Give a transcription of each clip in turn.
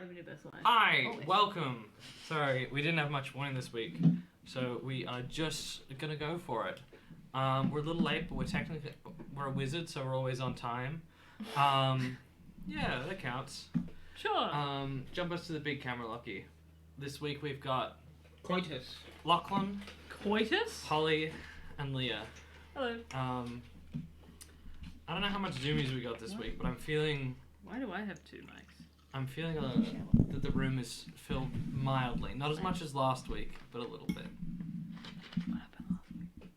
Living your best life. Hi, Always. welcome. Sorry, we didn't have much warning this week, so we are just gonna go for it. We're a little late, but we're a wizard, so we're always on time. Yeah, that counts. Sure. Jump us to the big camera, Lucky. This week we've got Coitus. Lachlan, Coitus? Holly, and Leah. Hello. I don't know how much zoomies we got this week, but I'm feeling Why do I have two mics? that the room is filled mildly. Not as much as last week, but a little bit. What happened last week?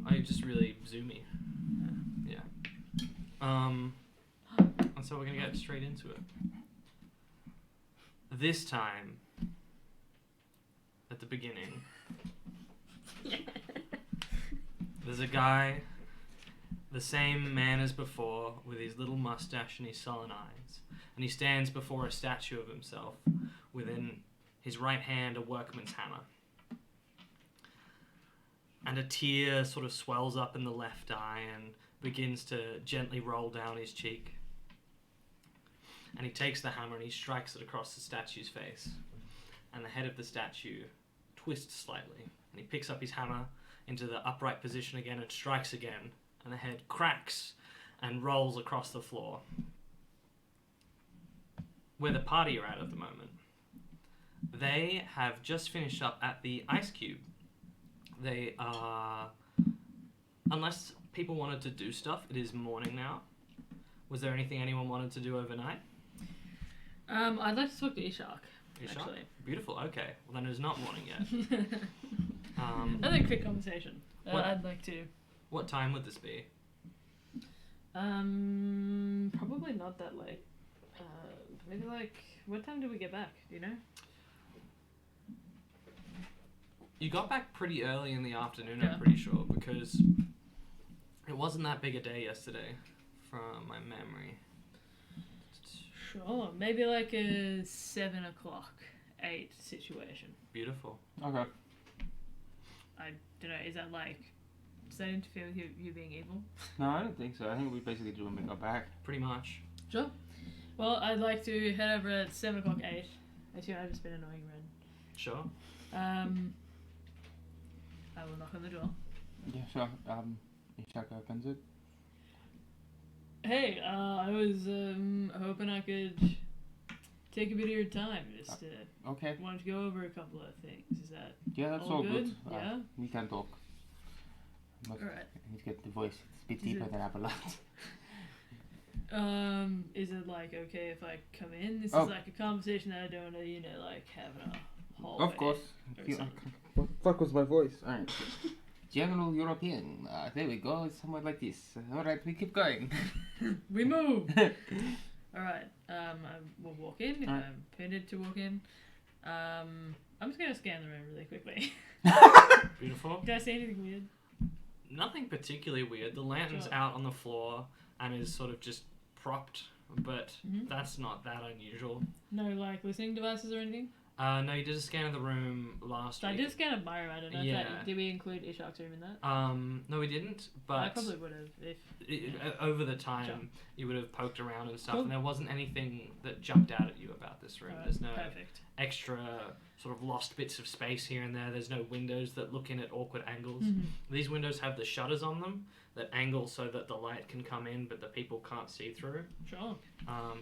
I just really zoomy. Yeah. And so we're gonna get straight into it. This time, at the beginning, there's a guy, the same man as before, with his little mustache and his sullen eyes, and he stands before a statue of himself, within his right hand a workman's hammer. And a tear sort of swells up in the left eye and begins to gently roll down his cheek. And he takes the hammer and he strikes it across the statue's face. And the head of the statue twists slightly. And he picks up his hammer into the upright position again and strikes again. And the head cracks and rolls across the floor. Where the party are at the moment. They have just finished up at the Ice Cube. They are... Unless people wanted to do stuff, it is morning now. Was there anything anyone wanted to do overnight? I'd like to talk to Ishak. Actually. Beautiful, okay. Well, then it is not morning yet. Another quick conversation. What? I'd like to. What time would this be? Probably not that late. Maybe like, what time do we get back? Do you know? You got back pretty early in the afternoon, Yeah. I'm pretty sure, because it wasn't that big a day yesterday, from my memory. Sure. Maybe like a 7 o'clock, 8 situation. Beautiful. Okay. I don't know, is that like, does that interfere with you being evil? No, I don't think so. I think we basically do when we go back. Pretty much. Sure. Well, I'd like to head over at 7 o'clock, 8. Actually, I've just been annoying Ren. Sure. I will knock on the door. Yeah, sure. Ishak opens it. Hey, I was hoping I could take a bit of your time. Just Okay. wanted to go over a couple of things. Is that Yeah, that's all all good. Yeah? We can talk. But Alright. I need to get the voice. It's a bit Is deeper it- than Abelarde. Is it like okay if I come in? This Oh. is like a conversation that I don't want to, like have in a hallway. Of course. or You- something. What the fuck was my voice? Alright. General European. There we go. It's somewhat like this. Alright, we keep going. We move! Alright, we'll walk in. Alright. I'm permitted to walk in. I'm just gonna scan the room really quickly. Beautiful. Did I say anything weird? Nothing particularly weird. The lantern's Sure. out on the floor and is sort of just propped, but Mhm. that's not that unusual. No, like, listening devices or anything? No, you did a scan of the room last So I week. did scan a my room. I don't know if Yeah. that... Did we include Ishak's room in that? No, we didn't, but... I probably would have if... over the time, Sure. you would have poked around and stuff, Cool. and there wasn't anything that jumped out at you about this room. Alright, There's no perfect. extra sort of lost bits of space here and there. There's no windows that look in at awkward angles. Mhm. These windows have the shutters on them that angle so that the light can come in, but the people can't see through. Sure.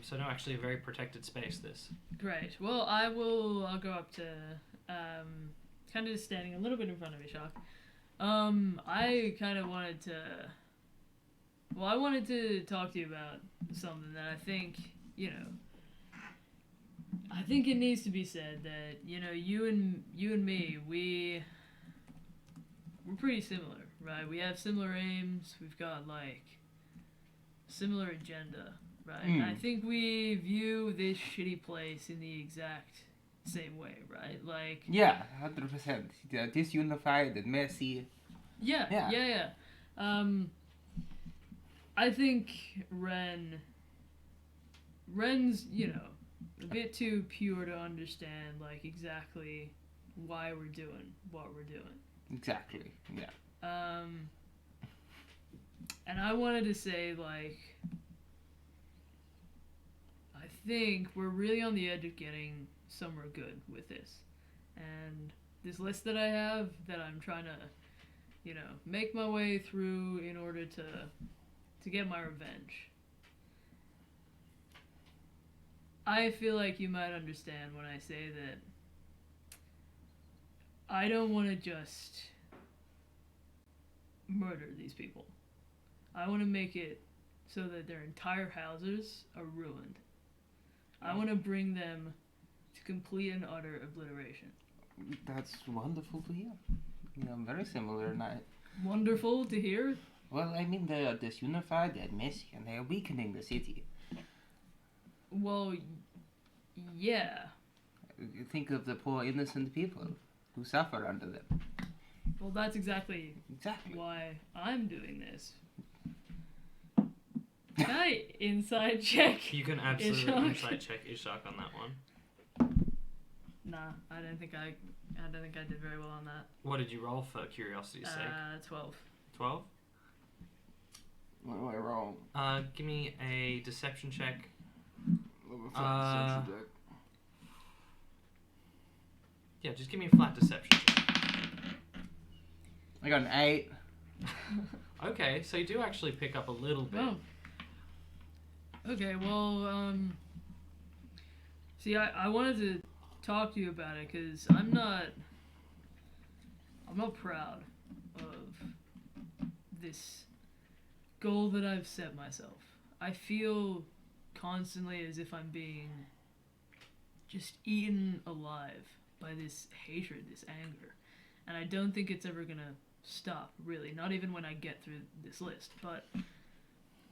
So no, actually a very protected space, this. Great. Well, I'll go up to, kind of just standing a little bit in front of Ishak. I kind of wanted to, I wanted to talk to you about something that I think, I think it needs to be said that, you and me, we're pretty similar, right? We have similar aims, we've got, like, similar agenda, right? Mm. I think we view this shitty place in the exact same way, right? Like... Yeah, 100%. Disunified and messy. Yeah. I think Ren's, a bit too pure to understand, like, exactly why we're doing what we're doing. Exactly, yeah. And I wanted to say, like, I think we're really on the edge of getting somewhere good with this. And this list that I have that I'm trying to, make my way through in order to get my revenge. I feel like you might understand when I say that I don't want to just murder these people. I want to make it so that their entire houses are ruined. I want to bring them to complete and utter obliteration. That's wonderful to hear. Very similar, and Wonderful to hear. Well, I mean, they are disunified, they're messy, and they are weakening the city. Well, yeah. Think of the poor innocent people who suffer under them. Well, that's exactly Exactly. why I'm doing this. Can I inside check? You can absolutely Ishak? insight check Ishak on that one. Nah, I don't think I did very well on that. What did you roll for curiosity's sake? 12. 12? What do I roll? Give me a deception check. Yeah, just give me a flat deception check. I got an 8. Okay, so you do actually pick up a little bit. Oh. Okay, well, see, I wanted to talk to you about it because I'm not proud of this goal that I've set myself. I feel constantly as if I'm being just eaten alive by this hatred, this anger. And I don't think it's ever gonna stop, really. Not even when I get through this list. But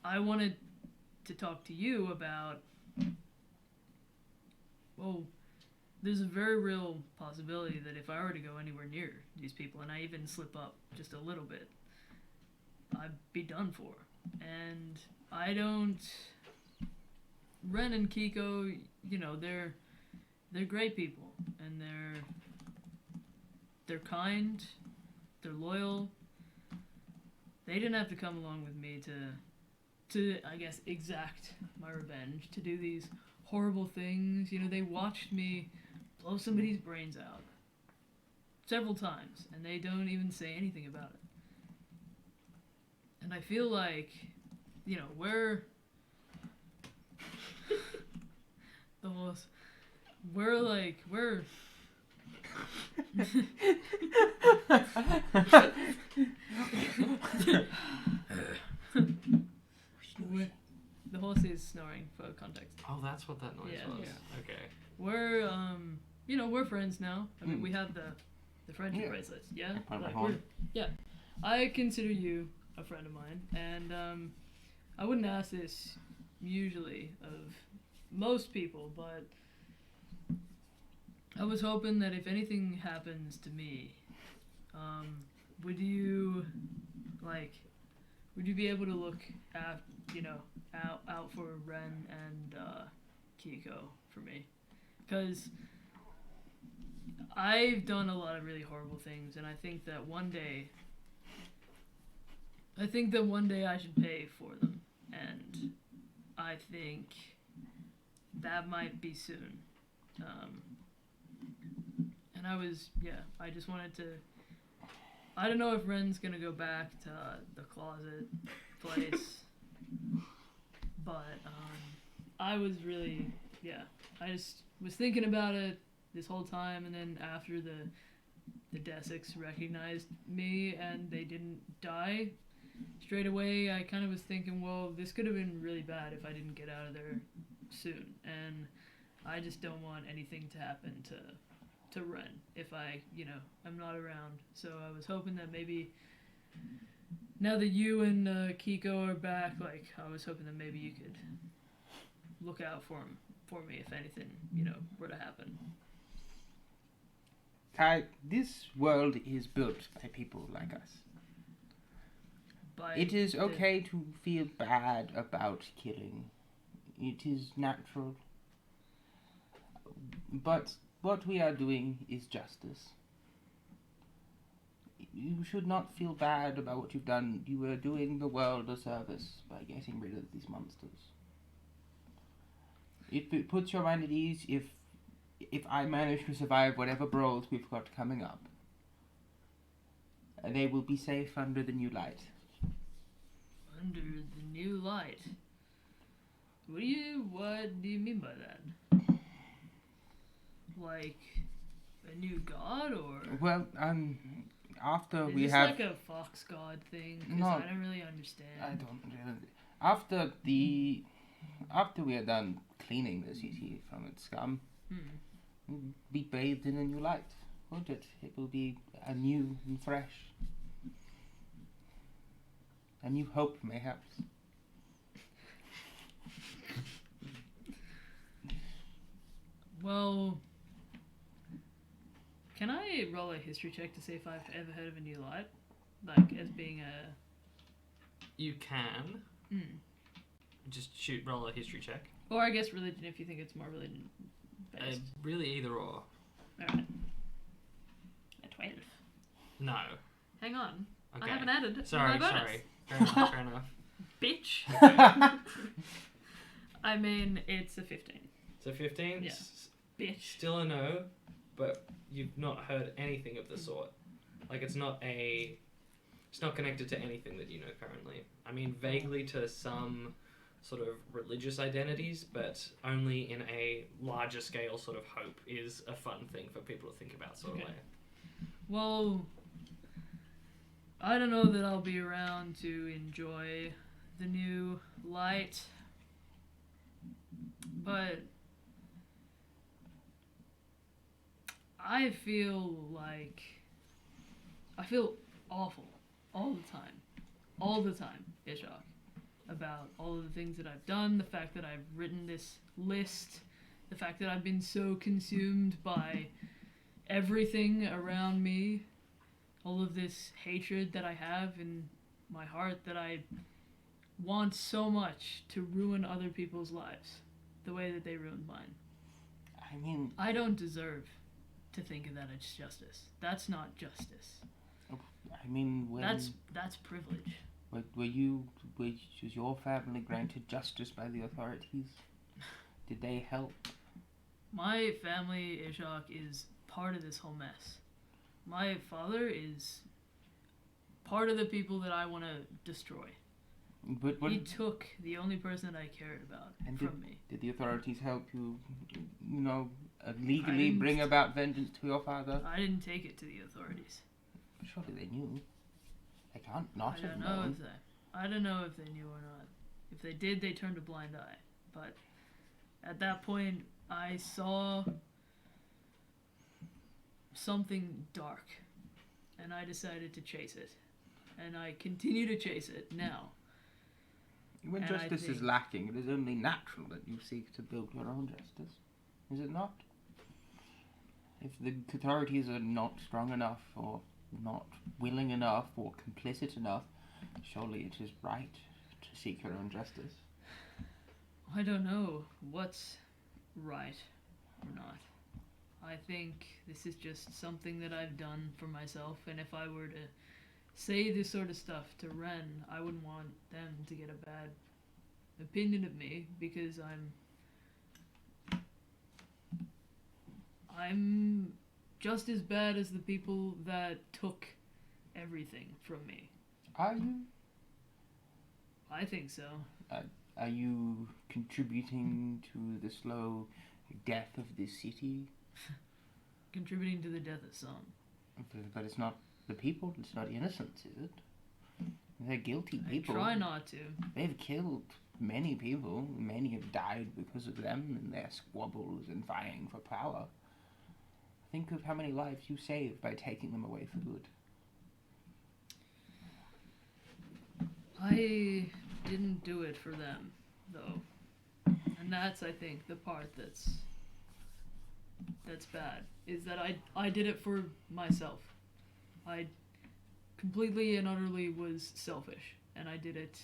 I wanted to talk to you about, well, there's a very real possibility that if I were to go anywhere near these people, and I even slip up just a little bit, I'd be done for. And I don't... Ren and Kiko, they're great people, and they're kind, they're loyal. They didn't have to come along with me to I guess exact my revenge, to do these horrible things. They watched me blow somebody's brains out several times, and they don't even say anything about it. And I feel like, we're the most, we're the horse is snoring for context. Oh, that's what that noise Yeah. was. Yeah. Okay. We're we're friends now. I mean, we have the friendship bracelets. Yeah. I consider you a friend of mine, and I wouldn't ask this usually of most people, but I was hoping that if anything happens to me, would you be able to look at, out for Ren and Kiko for me? Because I've done a lot of really horrible things, and I think that one day I should pay for them, and I think that might be soon. And I just wanted to, I don't know if Ren's gonna go back to the closet place, but I was really, I just was thinking about it this whole time, and then after the Desics recognized me and they didn't die straight away, I kind of was thinking, well, this could have been really bad if I didn't get out of there soon, and I just don't want anything to happen to Ren if I'm not around. So I was hoping that maybe now that you and Kiko are back, I was hoping that maybe you could look out for me if anything, were to happen. Kai, this world is built by people like us. It is okay to feel bad about killing. It is natural. But what we are doing is justice. You should not feel bad about what you've done. You are doing the world a service by getting rid of these monsters. It puts your mind at ease if I manage to survive whatever brawls we've got coming up. They will be safe under the new light. Under the new light. What do you mean by that? Like a new god, or Well, after is we this have like a fox god thing? 'Cause No. I don't really understand. I don't really. After we are done cleaning the city from its scum, we'll be bathed in a new light, won't it? It will be a new and fresh. A new hope, mayhaps. Well, can I roll a history check to see if I've ever heard of a new light? Like, as being a... You can just roll a history check. Or I guess religion, if you think it's more religion based. Really either or. Alright. A 12. No. Hang on. Okay. I haven't added Sorry, my bonus. sorry. Fair enough, fair enough. Bitch. I mean, it's a 15. So 15? Yeah. Bitch. Still a no, but you've not heard anything of the sort. Like, it's not connected to anything that you know currently. I mean, vaguely to some sort of religious identities, but only in a larger scale sort of hope is a fun thing for people to think about sort of way. Well, I don't know that I'll be around to enjoy the new light, but I feel awful all the time, Ishak, about all of the things that I've done, the fact that I've written this list, the fact that I've been so consumed by everything around me, all of this hatred that I have in my heart that I want so much to ruin other people's lives the way that they ruined mine. I mean, I don't deserve to think of that as justice. That's not justice. I mean, That's privilege. was your family granted justice by the authorities? Did they help? My family, Ishak, is part of this whole mess. My father is part of the people that I want to destroy. But He took the only person that I cared about from me. Did the authorities help you, legally bring about vengeance to your father? I didn't take it to the authorities. Surely they knew. They can't not have known. I don't know if they knew or not. If they did, they turned a blind eye. But at that point, I saw something dark, and I decided to chase it. And I continue to chase it now. When And I justice is think- lacking, it is only natural that you seek to build your own justice. Is it not? If the authorities are not strong enough, or not willing enough, or complicit enough, surely it is right to seek your own justice. I don't know what's right or not. I think this is just something that I've done for myself, and if I were to say this sort of stuff to Ren, I wouldn't want them to get a bad opinion of me, because I'm just as bad as the people that took everything from me. Are you? I think so. Are you contributing to the slow death of this city? Contributing to the death of some. But it's not the people, it's not innocents, is it? They're guilty people. I try not to. They've killed many people. Many have died because of them and their squabbles and vying for power. Think of how many lives you saved by taking them away for good. I didn't do it for them, though. And that's, I think, the part that's bad, is that I did it for myself. I completely and utterly was selfish, and I did it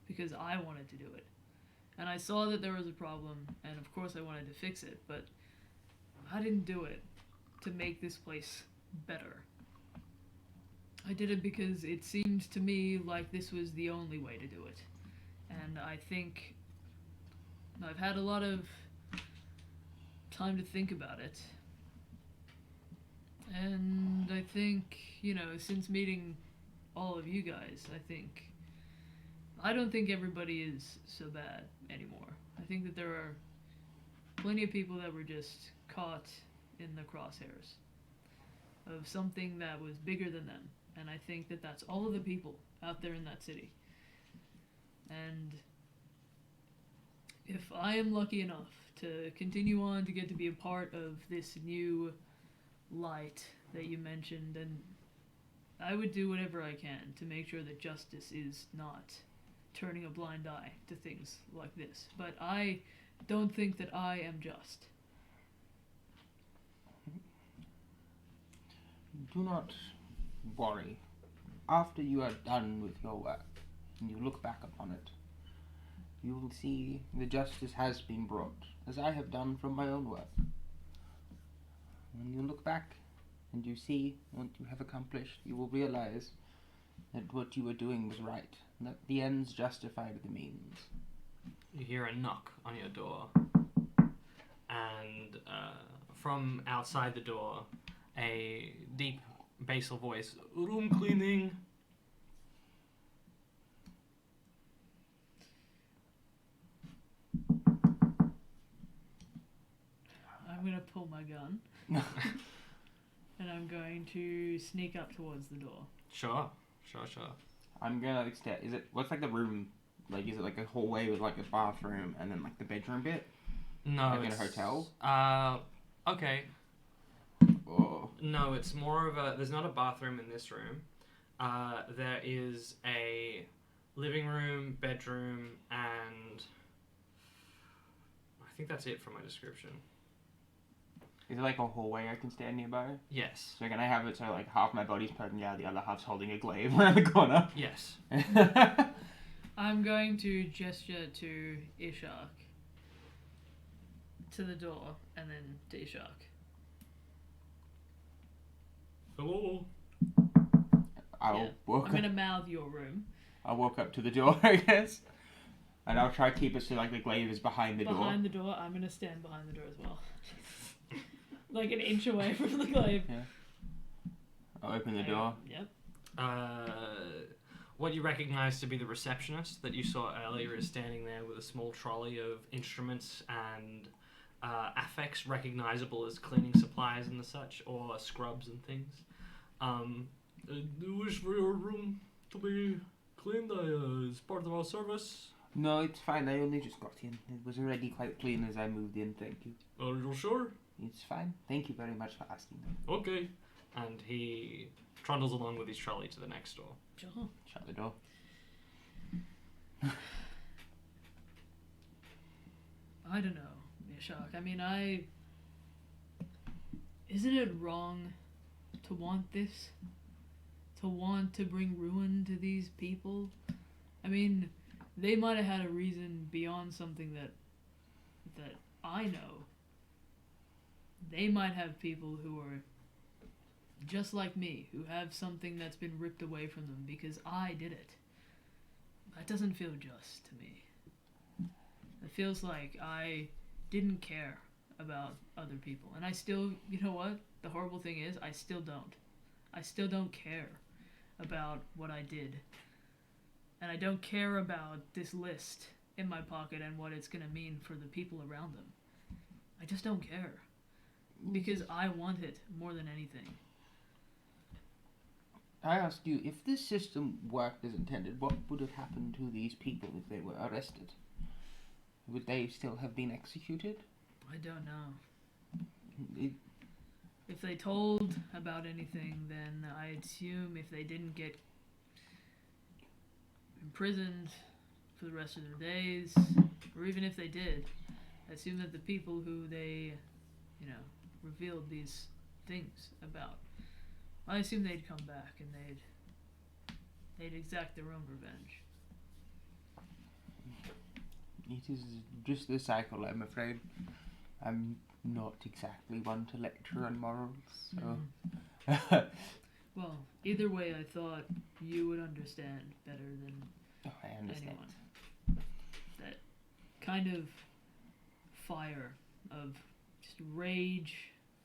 because I wanted to do it. And I saw that there was a problem, and of course I wanted to fix it, but I didn't do it to make this place better. I did it because it seemed to me like this was the only way to do it. And I think I've had a lot of time to think about it. And I think, since meeting all of you guys, I don't think everybody is so bad anymore. I think that there are plenty of people that were just caught in the crosshairs of something that was bigger than them. And I think that that's all of the people out there in that city. And if I am lucky enough to continue on to get to be a part of this new light that you mentioned, then I would do whatever I can to make sure that justice is not turning a blind eye to things like this. But I don't think that I am just. Do not worry. After you are done with your work, and you look back upon it, you will see the justice has been brought, as I have done from my own work. When you look back and you see what you have accomplished, you will realize that what you were doing was right, and that the ends justified the means. You hear a knock on your door, and from outside the door, a deep basal voice, "Room cleaning." I'm going to pull my gun. And I'm going to sneak up towards the door. Sure. I'm gonna extend. What's like the room? Like, is it like a hallway with like a bathroom and then like the bedroom bit? No, like it's in a hotel. Okay. Or No, it's more of a. There's not a bathroom in this room. There is a living room, bedroom, and I think that's it for my description. is it like a hallway I can stand nearby? Yes. So can I have it so like half my body's poking out, the other half's holding a glaive around the corner? Yes. I'm going to gesture to Ishak to the door, and then to Ishak. Hello. I'll walk. I'm gonna mouth your room. I'll walk up to the door, I guess, and I'll try to keep it so like the glaive is behind the door. Behind the door, I'm gonna stand behind the door as well, like an inch away from the glaive. Yeah. I'll open the door. Yep. What you recognize to be the receptionist that you saw earlier is standing there with a small trolley of instruments and affects recognizable as cleaning supplies and the such, or scrubs and things. Do you wish for your room to be cleaned as part of our service? No, it's fine. I only just got in. It was already quite clean as I moved in. Thank you. Are you sure? It's fine. Thank you very much for asking. Okay. And he trundles along with his trolley to the next door. Sure. Shut the door. I don't know, Ishak. I mean, isn't it wrong to want this? To want to bring ruin to these people? I mean, they might have had a reason beyond something that I know. They might have people who are just like me, who have something that's been ripped away from them because I did it. That doesn't feel just to me. It feels like I didn't care about other people. And I still, you know what? The horrible thing is, I still don't. I still don't care about what I did. And I don't care about this list in my pocket and what it's going to mean for the people around them. I just don't care. Because I want it more than anything. I ask you, if this system worked as intended, what would have happened to these people if they were arrested? Would they still have been executed? I don't know. It, If they told about anything, then I assume if they didn't get imprisoned for the rest of their days, or even if they did, I assume that the people who they, revealed these things about, I assume they'd come back and they'd exact their own revenge. it is just the cycle, I'm afraid. I'm not exactly one to lecture on morals, so... Well, either way, I thought you would understand better than I understand. anyone. That kind of fire of just rage,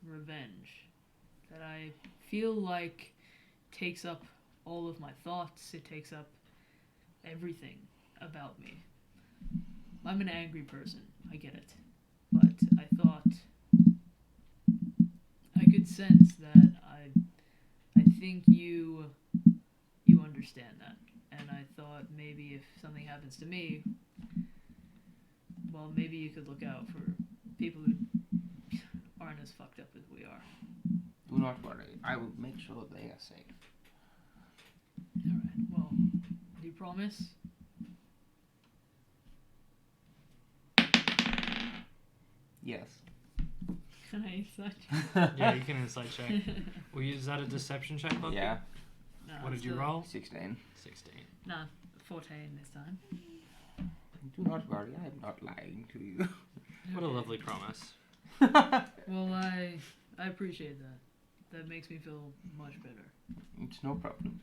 revenge that I feel like takes up all of my thoughts. It takes up everything about me. I'm an angry person, I get it. But I thought I could sense that I think you understand that. And I thought maybe if something happens to me, well, maybe you could look out for people who aren't as fucked up as we are. Do not worry. I will make sure they are safe. Alright, well, do you promise? Yes. Can I insight? Yeah, you can insight check. Is that a deception check, Bucky? Yeah. No, What did you still- roll? 16. 16. Nah, 14 this time. Do not worry. I am not lying to you. What a lovely promise. Well, I appreciate that. That makes me feel much better. It's no problem.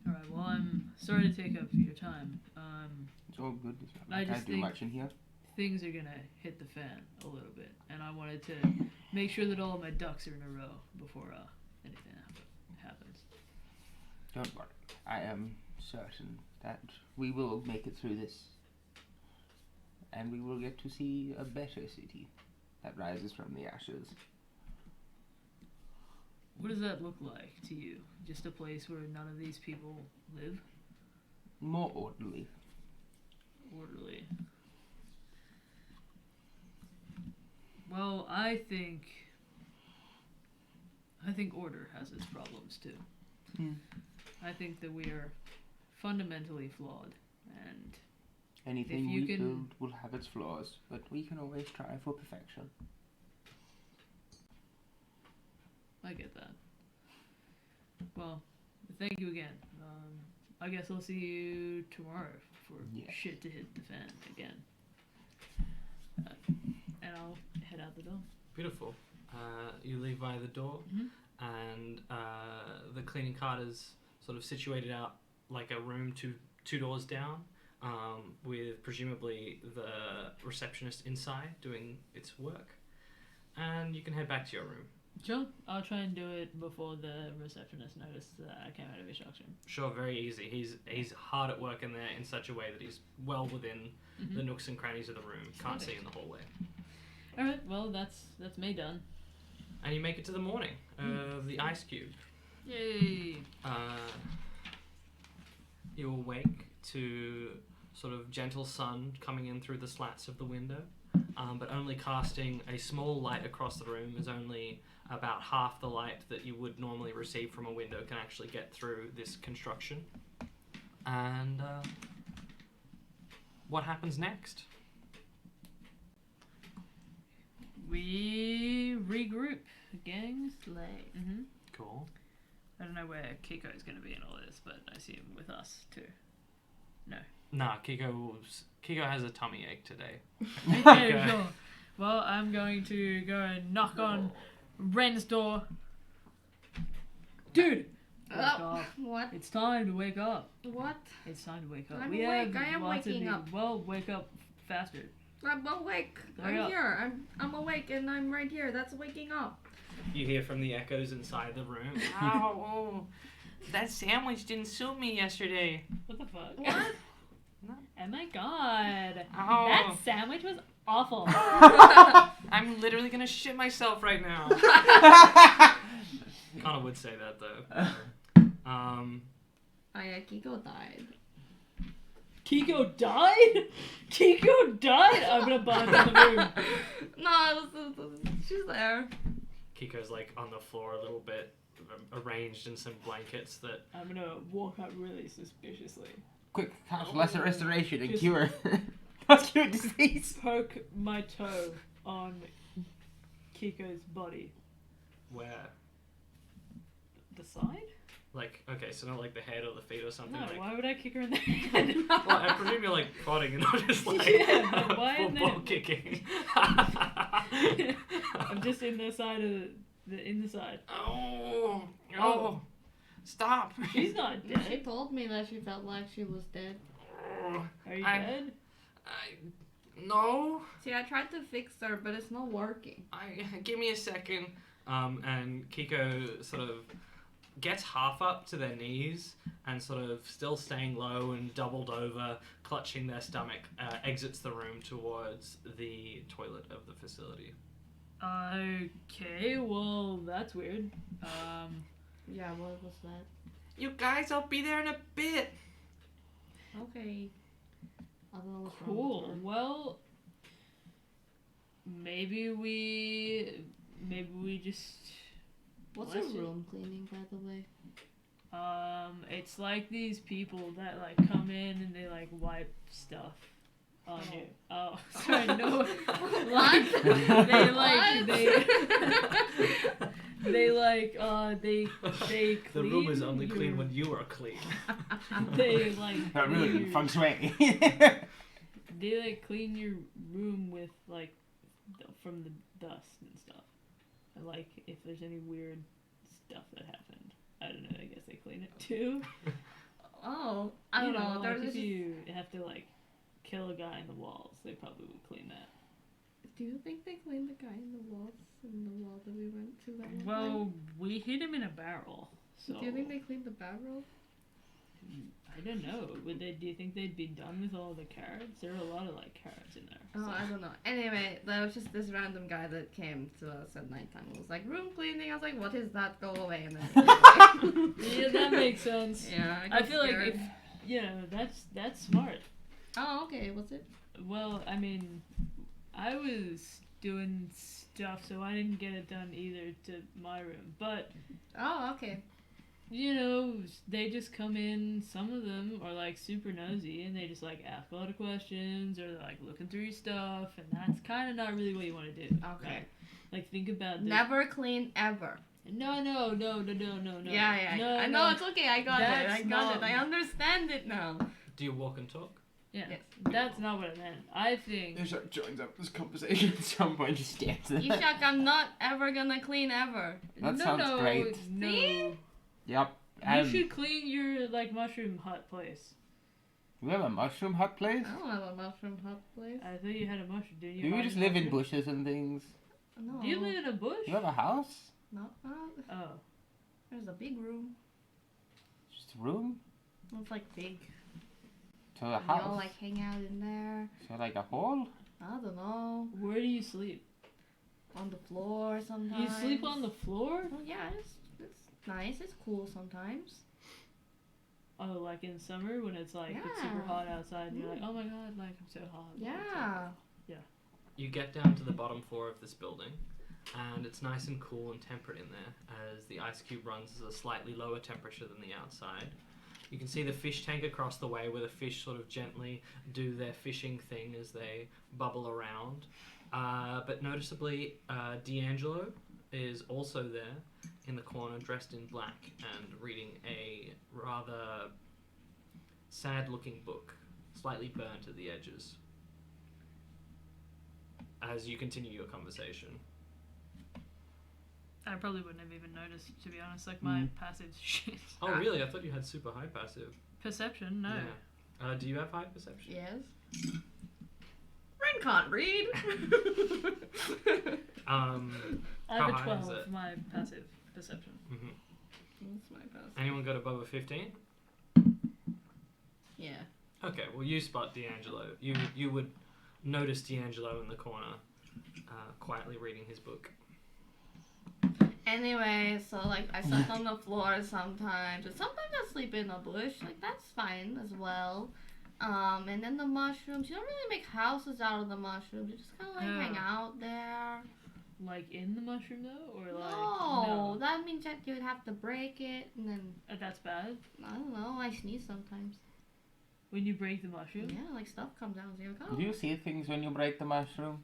Alright, well, I'm sorry to take up your time. It's all good. It's not I like I just do think- much in here. Things are gonna hit the fan a little bit, and I wanted to make sure that all of my ducks are in a row before anything happens. Don't worry. I am certain that we will make it through this. And we will get to see a better city that rises from the ashes. What does that look like to you? Just a place where none of these people live? More orderly. Orderly. Well, I think order has its problems too. Hmm. I think that we are fundamentally flawed, and Anything If you we can- build will have its flaws, but we can always try for perfection. I get that. Well, thank you again. I guess I'll see you tomorrow for Yeah. shit to hit the fan again. And I'll head out the door. Beautiful. You leave by the door, Mhm. and the cleaning cart is sort of situated out like a room two doors down, with presumably the receptionist inside doing its work. And you can head back to your room. Sure, I'll try and do it before the receptionist noticed that I came out of his shock room. Sure, very easy. He's hard at work in there in such a way that he's well within the nooks and crannies of the room. Can't see in the hallway. Alright, well, that's me done. And you make it to the morning of the ice cube. Yay! You awake to sort of gentle sun coming in through the slats of the window, but only casting a small light across the room, as only about half the light that you would normally receive from a window can actually get through this construction. And what happens next? We regroup. Gang slay. Mm-hmm. Cool. I don't know where Kiko's gonna be in all this, but I see him with us too. Nah, Kiko has a tummy ache today. Okay, sure. Well, I'm going to go and knock on Ren's door. Dude! Wake up. What? It's time to wake up. What? It's time to wake up. I'm We awake. have I am lots of waking need- up. Well, wake up faster. I'm awake. Hurry I'm up. here. I'm awake and I'm right here. That's waking up. You hear from the echoes inside the room. Ow, that sandwich didn't suit me yesterday. What the fuck? What? Oh my god. Ow. That sandwich was awful. I'm literally gonna shit myself right now. Connor would say that though. Kiko died. Kiko died? Kiko died? I'm gonna burn down the room. No, she's there. Kiko's like on the floor a little bit, arranged in some blankets that. I'm gonna walk up really suspiciously. Quick, cast lesser restoration and Just- cure. Cure disease. Poke my toe on Kiko's body. Where? The side? Like, okay, so not like the head or the feet or something. No, like. why would I kick her in the head? Well, I presume you're like prodding and not just like Yeah, but why in football the- kicking. I'm just in the side of in the side. Oh, Oh. Stop. She's not She dead. told me that she felt like she was dead. Are you I'm- dead? No. See, I tried to fix her, but it's not working. Give me a second. And Kiko sort of gets half up to their knees and sort of still staying low and doubled over, clutching their stomach, exits the room towards the toilet of the facility. Okay, well, that's weird. Yeah, what was that? You guys, I'll be there in a bit. Okay. I don't know what's wrong Cool. with her. Well, maybe we just. What's Let's a just- room cleaning, by the way? It's like these people that like come in and they like wipe stuff on you. Oh, sorry, no. Like they like they clean. The room is only your- clean when you are clean. They like That clean really your- feng shui. They like clean your room with like from the dust and stuff. And like if there's any weird stuff that happened, I don't know. I guess they clean it too. Oh, I don't know. Like There's if this. you have to like kill a guy in the walls, they probably would clean that. Do you think they cleaned the guy in the wall that we went to that one time? Well, we hit him in a barrel. So Do you think they cleaned the barrel? I don't know. Would they? Do you think they'd be done with all the carrots? There are a lot of like carrots in there. Oh, so- I don't know. Anyway, there was just this random guy that came to us at nighttime and was like, room cleaning. I was like, what is that? Go away. And then he went away. Yeah, that makes sense. Yeah, I got feel like scared. if you know that's smart. Oh, okay. Was it? Well, I mean, I was doing stuff, so I didn't get it done either to my room. But Oh, okay. you know, they just come in. Some of them are like super nosy, and they just like ask a lot of questions, or they're like looking through your stuff, and that's kind of not really what you want to do. Okay. Right? Like think about this. Never clean ever. No. Yeah. No, I know, it's okay. I got it. I That's got it. not- I understand it now. Do you walk and talk? Yeah, Yes. that's not what I meant. I think. Ishak joins up this conversation at some point, just stands there. Ishak, I'm not ever gonna clean ever. That sounds great. No. See? Yep. You should clean your like mushroom hut place. We have a mushroom hut place? I don't have a mushroom hut place. I thought you had a mushroom. Did you? Do you hide just a live in mushroom? bushes and things? No. Do you live in a bush? You have a house? No. Oh. There's a big room. Just a room? It's like big. To a We all house? like hang out in there. So like a hall? I don't know. Where do you sleep? On the floor sometimes. You sleep on the floor? Oh yeah, it's nice. It's cool sometimes. Oh, like in summer when it's like it's super Yeah. hot outside and you're like, oh my god, like I'm so hot. Yeah. You get down to the bottom floor of this building, and it's nice and cool and temperate in there, as the ice cube runs at a slightly lower temperature than the outside. You can see the fish tank across the way where the fish sort of gently do their fishing thing as they bubble around. But noticeably, D'Angelo is also there in the corner, dressed in black and reading a rather sad-looking book, slightly burnt at the edges, as you continue your conversation. I probably wouldn't have even noticed, to be honest. Like my passive shit. Oh, really? I thought you had super high passive. Perception, no. Yeah. Do you have high perception? Yes. Ren can't read. I have How a high 12 is it? for my passive perception. Mm-hmm. That's my best. Anyone got above a 15? Yeah. Okay, well you spot D'Angelo. You would notice D'Angelo in the corner, quietly reading his book. Anyway, so like I slept on the floor sometimes, and sometimes I sleep in a bush. Like that's fine as well. And then the mushrooms, you don't really make houses out of the mushrooms. You just kind of like Yeah. hang out there. Like in the mushroom though? Or like. No, that means that you would have to break it, and then That's bad? I don't know. I sneeze sometimes. When you break the mushroom? Yeah, like stuff comes out. So you're like, oh. Do you see things when you break the mushroom?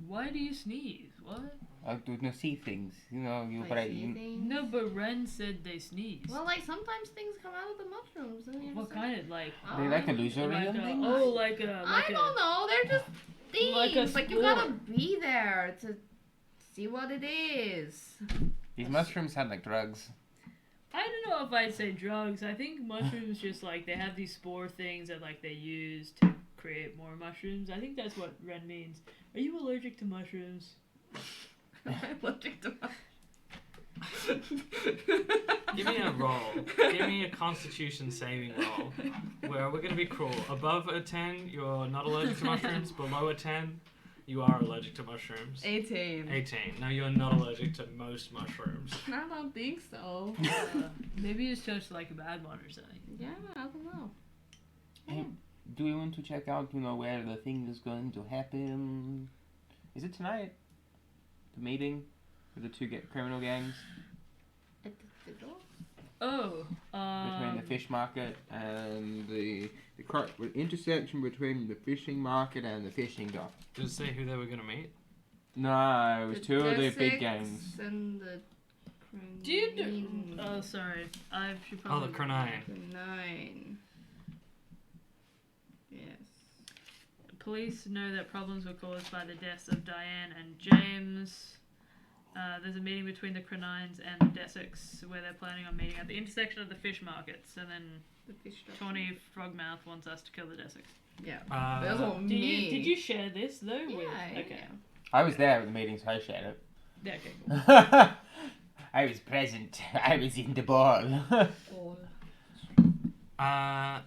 Why do you sneeze? What? I do not see things. You know, you Like break. see things. No, but Ren said they sneeze. Well, like sometimes things come out of the mushrooms. And you're What just kind of like? They like illusory Like and a, things? oh, like a. I Like don't know. They're just things. Like a Like you gotta spore. be there to see what it is. These mushrooms sound like drugs. I don't know if I'd say drugs. I think mushrooms just like they have these spore things that like they use to create more mushrooms. I think that's what Ren means. Are you allergic to mushrooms? I'm allergic to Give me a roll. Give me a Constitution saving roll. Where we're gonna be cruel. Above a 10, you're not allergic to mushrooms. Below a 10, you are allergic to mushrooms. 18. 18. No, you're not allergic to most mushrooms. I don't think so. Maybe it's just like a bad one or something. Yeah, I don't know. Hey, do we want to check out, where the thing is going to happen? Is it tonight? The meeting with the two criminal gangs At the door? Oh, between the fish market and the intersection between the fishing market and the fishing dock. Did it say who they were gonna meet? No, it was The two of the Desix big gangs. And the Dude! Oh, sorry. I should Oh, probably... the Cronine. The 9. Yes. Police know that problems were caused by the deaths of Diane and James. There's a meeting between the Cronines and the Desix where they're planning on meeting at the intersection of the fish markets. And then The fish dock. Tawny Frogmouth wants us to kill the Desix. Yeah. That's all Did me. did you share this though? Yeah, Okay. yeah. I was there at the meeting, so I shared it. Yeah, okay. Cool. I was present. I was in the ball.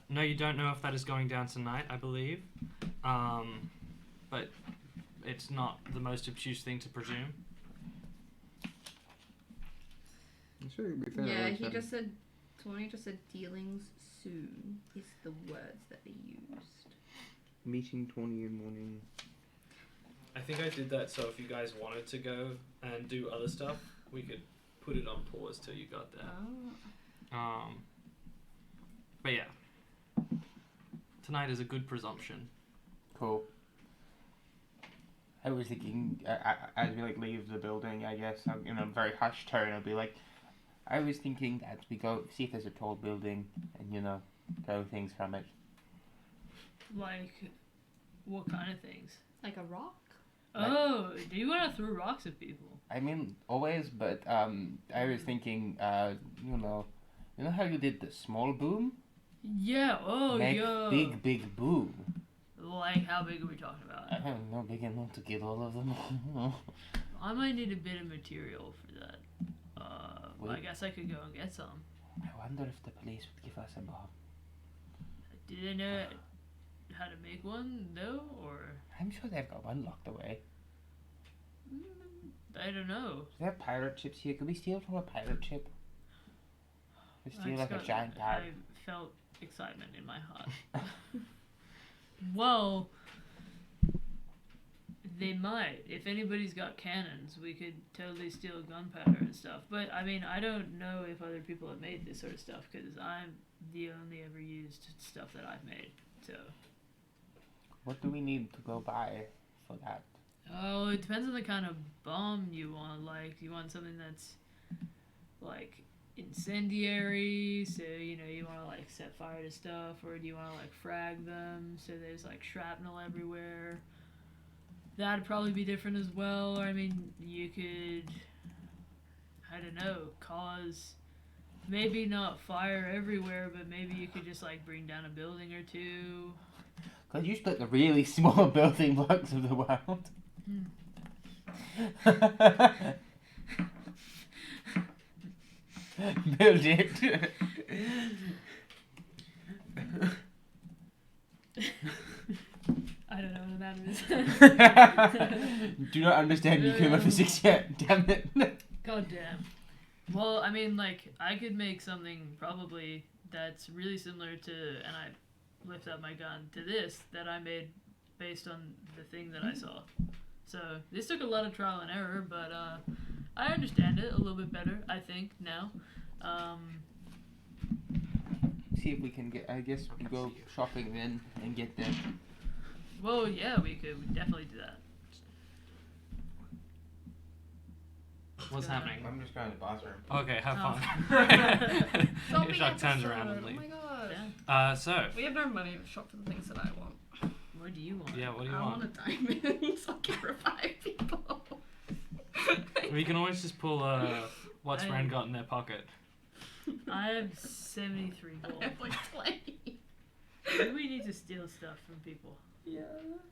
No, you don't know if that is going down tonight, I believe. But it's not the most obtuse thing to presume. Yeah, he just said, Tony just said dealings soon is the words that they used. Meeting 20 in morning. I think I did that so if you guys wanted to go and do other stuff, we could put it on pause till you got there. Oh. But yeah. Tonight is a good presumption. Cool. I was thinking, as we leave the building, I guess, in a very hushed tone, I'll be like, I was thinking that we go see if there's a tall building and, throw things from it. Like, what kind of things? Like a rock? Oh, do you want to throw rocks at people? I mean, always, but I was thinking, you know how you did the small boom? Yeah, oh, Make yo. big boom. Like, how big are we talking about? I don't know, big enough to get all of them. I might need a bit of material for that. I Wait. guess I could go and get some. I wonder if the police would give us a bomb. Do they know how to make one, though? Or... I'm sure they've got one locked away. I don't know. Do they have pirate ships here? Could we steal from a pirate ship? We I steal just like a giant pirate. I felt excitement in my heart. Well, they might. If anybody's got cannons, we could totally steal gunpowder and stuff. But, I mean, I don't know if other people have made this sort of stuff, because I'm the only ever used stuff that I've made, so... What do we need to go buy for that? Oh, it depends on the kind of bomb you want. Like, do you want something that's, like, incendiary, so, you want to, like, set fire to stuff, or do you want to, like, frag them, so there's, like, shrapnel everywhere? That'd probably be different as well, or, I mean, you could, I don't know, cause, maybe not fire everywhere, but maybe you could just, like, bring down a building or two. Could you split the really small building blocks of the world? Build it. I don't know what that is. Do not understand nuclear physics yet, damn it. God damn. Well, I mean, like, I could make something probably that's really similar to, and I lift up my gun, to this that I made based on the thing that I saw. So, this took a lot of trial and error, but I understand it a little bit better, I think, now. See if we can get, I guess we go shopping then and get them. Well, yeah, we could definitely do that. What's happening? I'm just going to the bathroom. Okay, have Oh. fun. Shopping Ishak turns episode. around and Oh leaves. my god. Yeah. So, We have no money to shop for the things that I want. What do you want? yeah, what do you I want? want a diamond so I can revive people. We can always just pull what's I- Ren got in their pocket. I have 73 I gold. have like 20. Maybe we need to steal stuff from people. Yeah.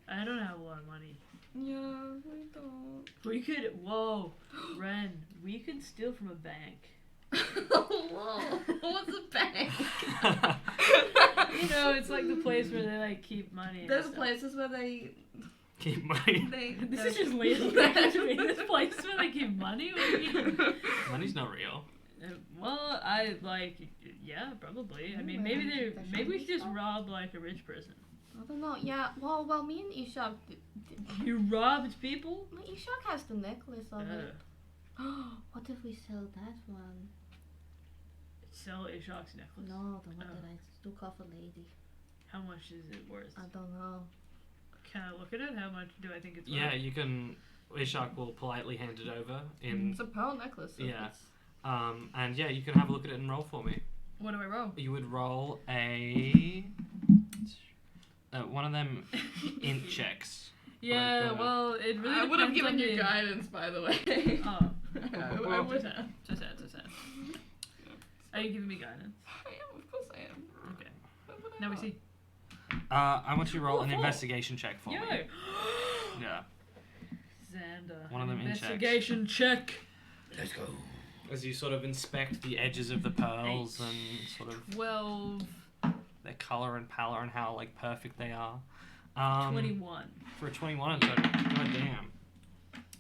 I don't have a lot of money. Yeah, we don't. We could. Whoa, Ren. We could steal from a bank. Whoa. What's a bank? You know, it's like the place where they like keep money. And There's stuff. places where they Keep money. This is just lazy. This place where they keep money. What do you mean? Money's not real. Well, I like. Yeah, probably. I mean, Where maybe did you they. get the Maybe we shiny should just stuff? rob like a rich person. I don't know. Yeah. Well, me and Ishak. You robbed people? Ishak has the necklace of it. Uh, What if we sell that one? sell Ishak's necklace. No, the one Oh. that I took off a lady. How much is it worth? I don't know. Can I look at it? How much do I think it's worth? Yeah, you can. Ishak will politely hand it over in. It's a pearl necklace. So Yeah. it's- And yeah, you can have a look at it and roll for me. What do I roll? You would roll a. One of them int checks. Yeah, Right, well, it really I would have depends given on you the- guidance, by the way. Oh, I would have. so sad, so sad. Are you giving me guidance? I am, of course I am. Okay. Why would I Now we not? see. I want you to roll Ooh, an four. investigation check for Yo! me. Yeah. Xander. One of them in checks. investigation check. Let's go. As you sort of inspect the edges of the pearls and sort of 12, their color and pallor and how like perfect they are. 21. For a 21 in total. God damn.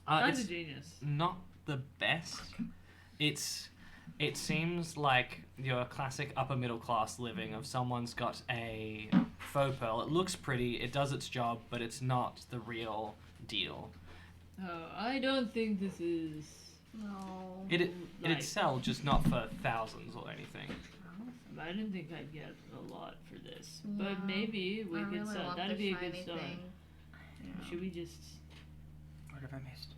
That's a It's genius. not the best. It seems like your classic upper middle class living of someone's got a faux pearl. It looks pretty, it does its job, but it's not the real deal. Oh, I don't think this is. No. It'd like, sell, just not for thousands or anything. I didn't think I'd get a lot for this, Yeah. but maybe we I could really sell. want That'd the be a good shiny start. thing. Should we just? What have I missed?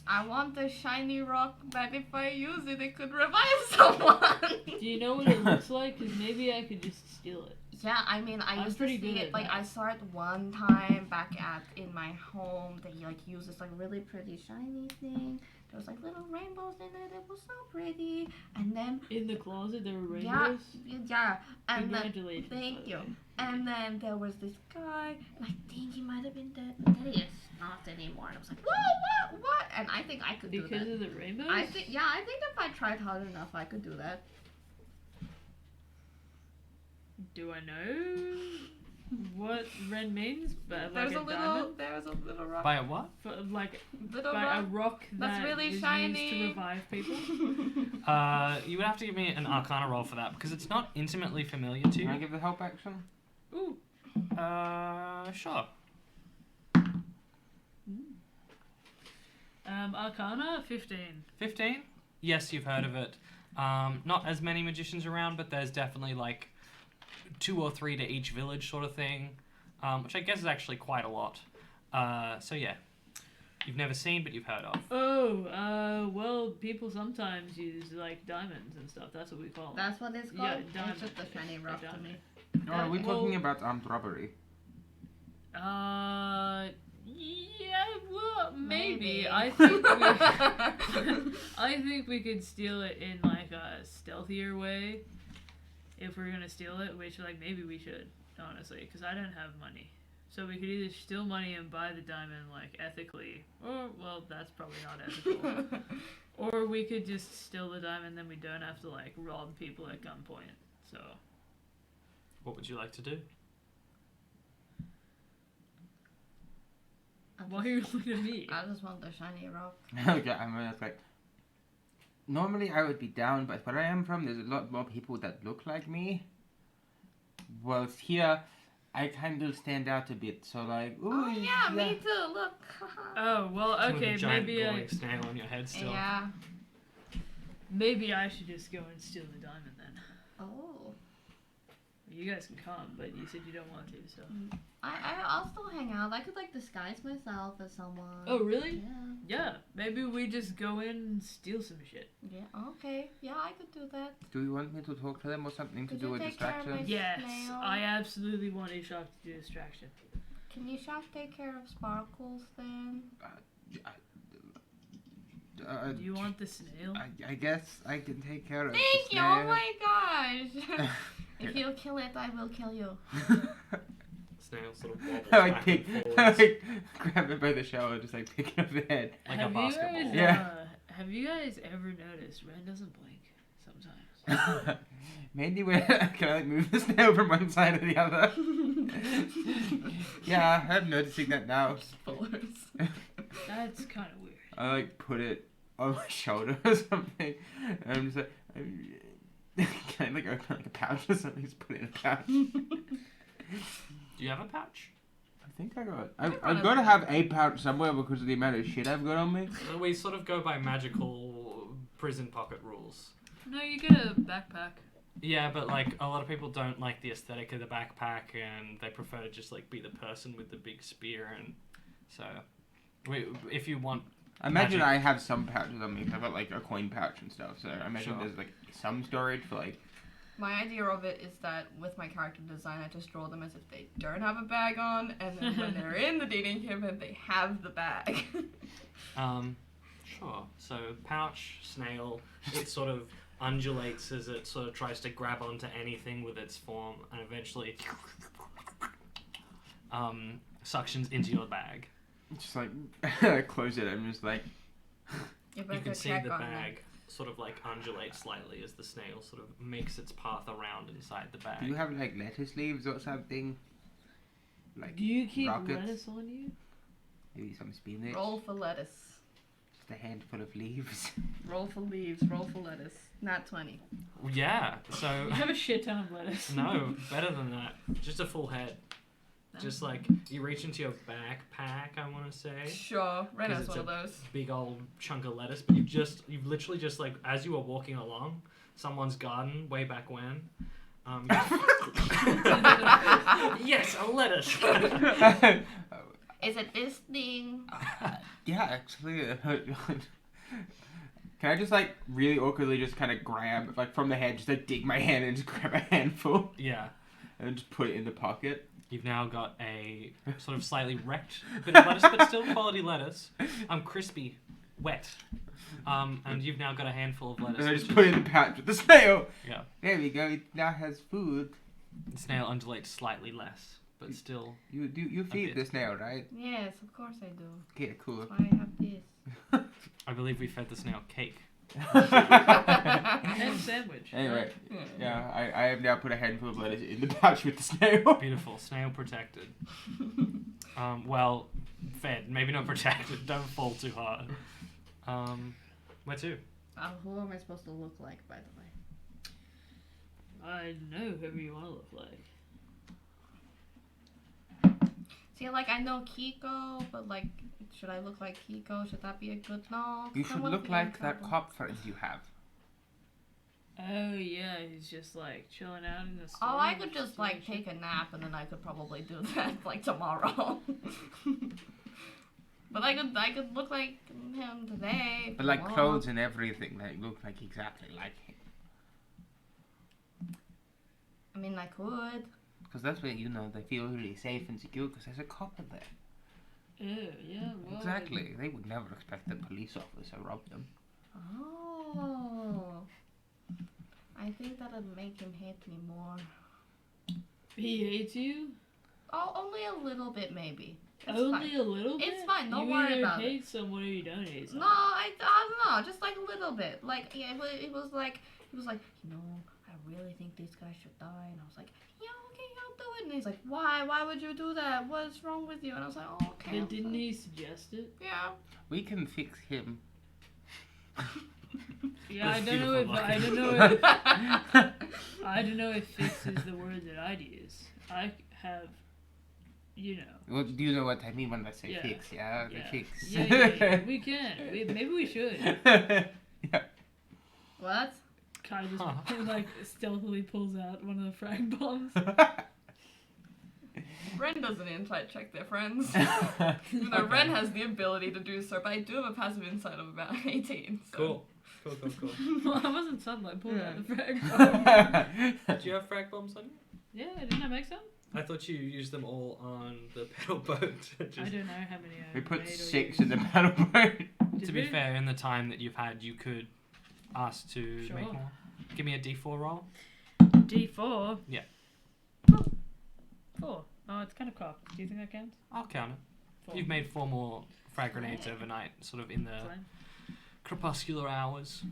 I want the shiny rock that if I use it, it could revive someone. Do you know what it looks like? Because maybe I could just steal it. Yeah, I mean, I I'm used to pretty see good it. at Like, that. I saw it one time back in my home. They like used this like really pretty shiny thing. There was like little rainbows in it. It was so pretty. And then In the closet, there were yeah, rainbows. yeah. And then Congratulations. thank by the you. way. And then there was this guy, and I think he might have been dead, but then he is not anymore. And I was like, whoa, what? And I think I could do Because that. of the rainbows. I think if I tried hard enough, I could do that. Do I know what red means? But like There's a diamond. there's a little rock. By a what? For, like Little by a rock. rock That's that really is used shiny. to revive people. You would have to give me an Arcana roll for that because it's not intimately familiar to Can I you. give the help action? Ooh. Sure. Arcana 15. 15? Yes, you've heard of it. Not as many magicians around, but there's definitely like 2 or 3 to each village sort of thing, which I guess is actually quite a lot. So yeah, you've never seen, but you've heard of. Oh, well, people sometimes use like diamonds and stuff. That's what we call them. That's what it's Yeah, called. diamond. It's just a shiny rock to Diamond. me. Or are we well- talking about armed robbery? Yeah, well, maybe. Maybe. I think I think we could steal it in like a stealthier way if we're gonna steal it, which like maybe we should, honestly, because I don't have money. So we could either steal money and buy the diamond like ethically, or well, that's probably not ethical. Or we could just steal the diamond, then we don't have to like rob people at gunpoint. So What would you like to do? why are you looking at me? I just want the shiny rock. Okay, I'm just like. Normally I would be down, but where I am from, there's a lot more people that look like me. Whilst here, I kind of stand out a bit. So like, ooh, Oh yeah, me too. Look. Oh well, With okay, a giant maybe glowing snail on your head still. Yeah. maybe I should just go and steal the diamond then. Oh. You guys can come, but you said you don't want to, so. I'll still hang out. I could like disguise myself as someone. Oh really? Yeah. Yeah, maybe we just go in and steal some shit. Yeah. Okay. Yeah, I could do that. do you want me to talk to them or something to Could do you a take care of distraction? my- Yes, Snail. I absolutely want Ishak to do distraction. Can you Shaq take care of Sparkles then? Do you want the snail? I guess I can take care of Thank the you. Oh snail. my gosh. If you kill it, I will kill you. Snail sort of wobbles I like back pick, and I forwards like grab it by the shoulder, just like pick it up the head. like a Have you basketball. guys, Yeah. Have you guys ever noticed Ren doesn't blink sometimes? Mainly when can I like move the snail from one side to the other? Yeah, I'm noticing that now. Spoilers. That's kind of weird. I like put it on my shoulder or something, and I'm just like, can I like open like a pouch or something? Just put it in a pouch. Do you have a pouch? I think I got. I've I've got to have a pouch somewhere because of the amount of shit I've got on me. We sort of go by magical prison pocket rules. No, you get a backpack. Yeah, but like a lot of people don't like the aesthetic of the backpack, and they prefer to just like be the person with the big spear. And so, if you want, I imagine Magic. I have some pouches on me. 'Cause I've got like a coin pouch and stuff. So I imagine Sure. there's like some storage for like. My idea of it is that with my character design, I just draw them as if they don't have a bag on, and then when they're in the dating cabinet, they have the bag. sure. So pouch snail, it sort of undulates as it sort of tries to grab onto anything with its form, and eventually suctions into your bag. Just like close it. I'm just like. You You can see the bag sort of like undulate slightly as the snail sort of makes its path around inside the bag. Do you have like lettuce leaves or something? Like Do you keep rockets? lettuce on you? Maybe some spinach. Roll for lettuce. Just a handful of leaves. Roll for leaves. Roll for lettuce. Not 20. Yeah, so You have a shit ton of lettuce. no, better than that. Just a full head. No. Just like you reach into your backpack, I want to say. Sure. Ren 'Cause has it's one of those. Big old chunk of lettuce, but you've literally just like as you were walking along someone's garden way back when. Yes, a lettuce. Is it this thing? Yeah, actually. Can I just like really awkwardly just kind of grab like from the head, just like dig my hand and just grab a handful Yeah. and just put it in the pocket? You've now got a sort of slightly wrecked bit of lettuce, but still quality lettuce. Crispy, wet. And you've now got a handful of lettuce. And I which just is- put it in the pouch with the snail. Yeah. There we go. It now has food. The snail undulates slightly less, but still. You feed bit. the snail, right? Yes, of course I do. Okay, cool. That's why I have this. I believe we fed the snail cake. And sandwich. Anyway, yeah, I have now put a handful of lettuce in the pouch with the snail. Beautiful. Snail protected. Well, fed. Maybe not protected. Don't fall too hard. Where to? Who am I supposed to look like, by the way? I don't know whoever you want to look like. See, like, I know Kiko, but, like, should I look like Kiko? Should that be a good no? You 'Cause I should wanna look be like that uncomfortable. cop friend you have. Oh yeah, he's just like chilling out in the store. Oh, I could just, like, take a nap and then I could probably do that, like, tomorrow. But I could look like him today. if But you like want. clothes and everything, they look like exactly like him. I mean, I could. Because that's where, you know, they feel really safe and secure because there's a cop in there. Oh yeah, well. Exactly. They would never expect a police officer to rob them. Oh. I think that'd make him hate me more. He hates you. Oh, only a little bit, maybe. It's Only fine. a little bit. It's fine, don't you worry either about it. hate someone or you don't hate No, someone. I don't know, just like a little bit. Like, yeah, it was like, you know, I really think these guys should die. And I was like, yeah, okay, I'll do it. And he's like, why? Why would you do that? What's wrong with you? And I was like, oh, okay. But didn't he suggest it? Yeah. We can fix him. Yeah, I That's don't know if beautiful, I don't know Lucky. if I don't know if fix is the word that I'd use. I have, you know. Well, do you know what I mean when I say Yeah. fix? Yeah, the Yeah. fix. Yeah, we can. Maybe we should. What? Kai just like stealthily pulls out one of the frag bombs. Ren doesn't insight check their friends. Even though Ren has the ability to do so, but I do have a passive insight of about 18. So. Cool. Well, I wasn't suddenly I pulled out the frag bomb. Do you have frag bombs on you? Yeah, didn't I make some? I thought you used them all on the pedal boat. I don't know how many I We put made or 6 used. in the battle boat. Did To be we? fair, in the time that you've had, you could ask to Sure. make more. Give me a D4 roll. D4? Yeah. 4. Oh, it's kind of cocked. Do you think that counts? I'll count it. 4. You've made 4 more frag grenades overnight, sort of in the Fine. crepuscular hours.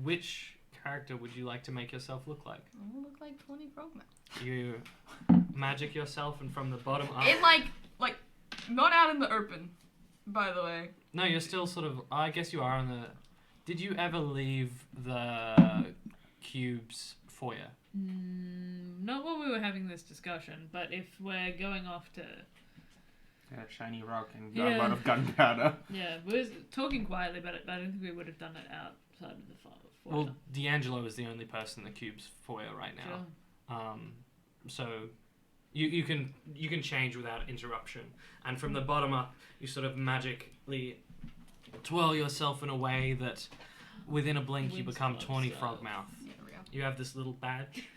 Which character would you like to make yourself look like? I look like 20 Frogman. You magic yourself, and from the bottom up. In like not out in the open, by the way. No, you're still sort of. I guess you are on the. Did you ever leave the cube's foyer? Not while we were having this discussion, but if we're going off to... Shiny rock and Yeah. a lot of gunpowder. Yeah, we were talking quietly about it, but I don't think we would have done it outside of the foyer. Well, D'Angelo is the only person in the cube's foyer right now. Sure. So you can change without interruption, and from the bottom up, you sort of magically twirl yourself in a way that, within a blink, you become Winslow Tawny style. Frogmouth. Yeah, there we go. You have this little badge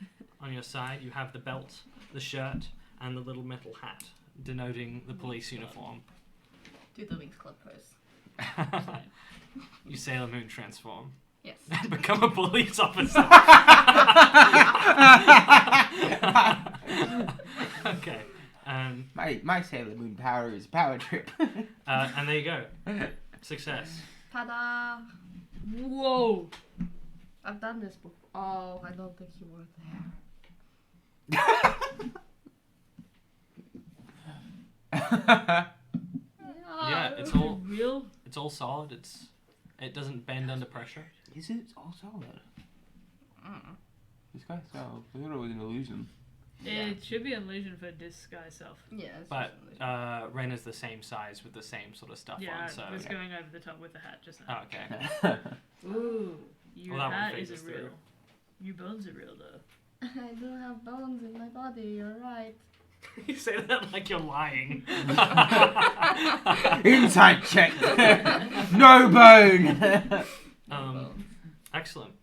on your side. You have the belt, the shirt, and the little metal hat denoting the police uniform. Do the Wings Club pose. You Sailor Moon transform Yes. and become a police officer. Okay. My Sailor Moon power is power trip. And there you go. Success. Ta-da! Whoa! I've done this before. Oh, I don't think you were there. Yeah, it's Okay, all real. it's all solid. It doesn't bend under pressure. Is it all solid? Mm. This guy's so. I thought it was an illusion. It should be an illusion for disguise self. Yeah, it's But just an illusion. Ren is the same size with the same sort of stuff Yeah, on. So I was going over the top with the hat just oh, now. okay. Ooh, your Well, that one hat is figures real. through. Your bones are real though. I do have bones in my body, you're right. You say that like you're lying. Inside check. No bone. Bones. Excellent.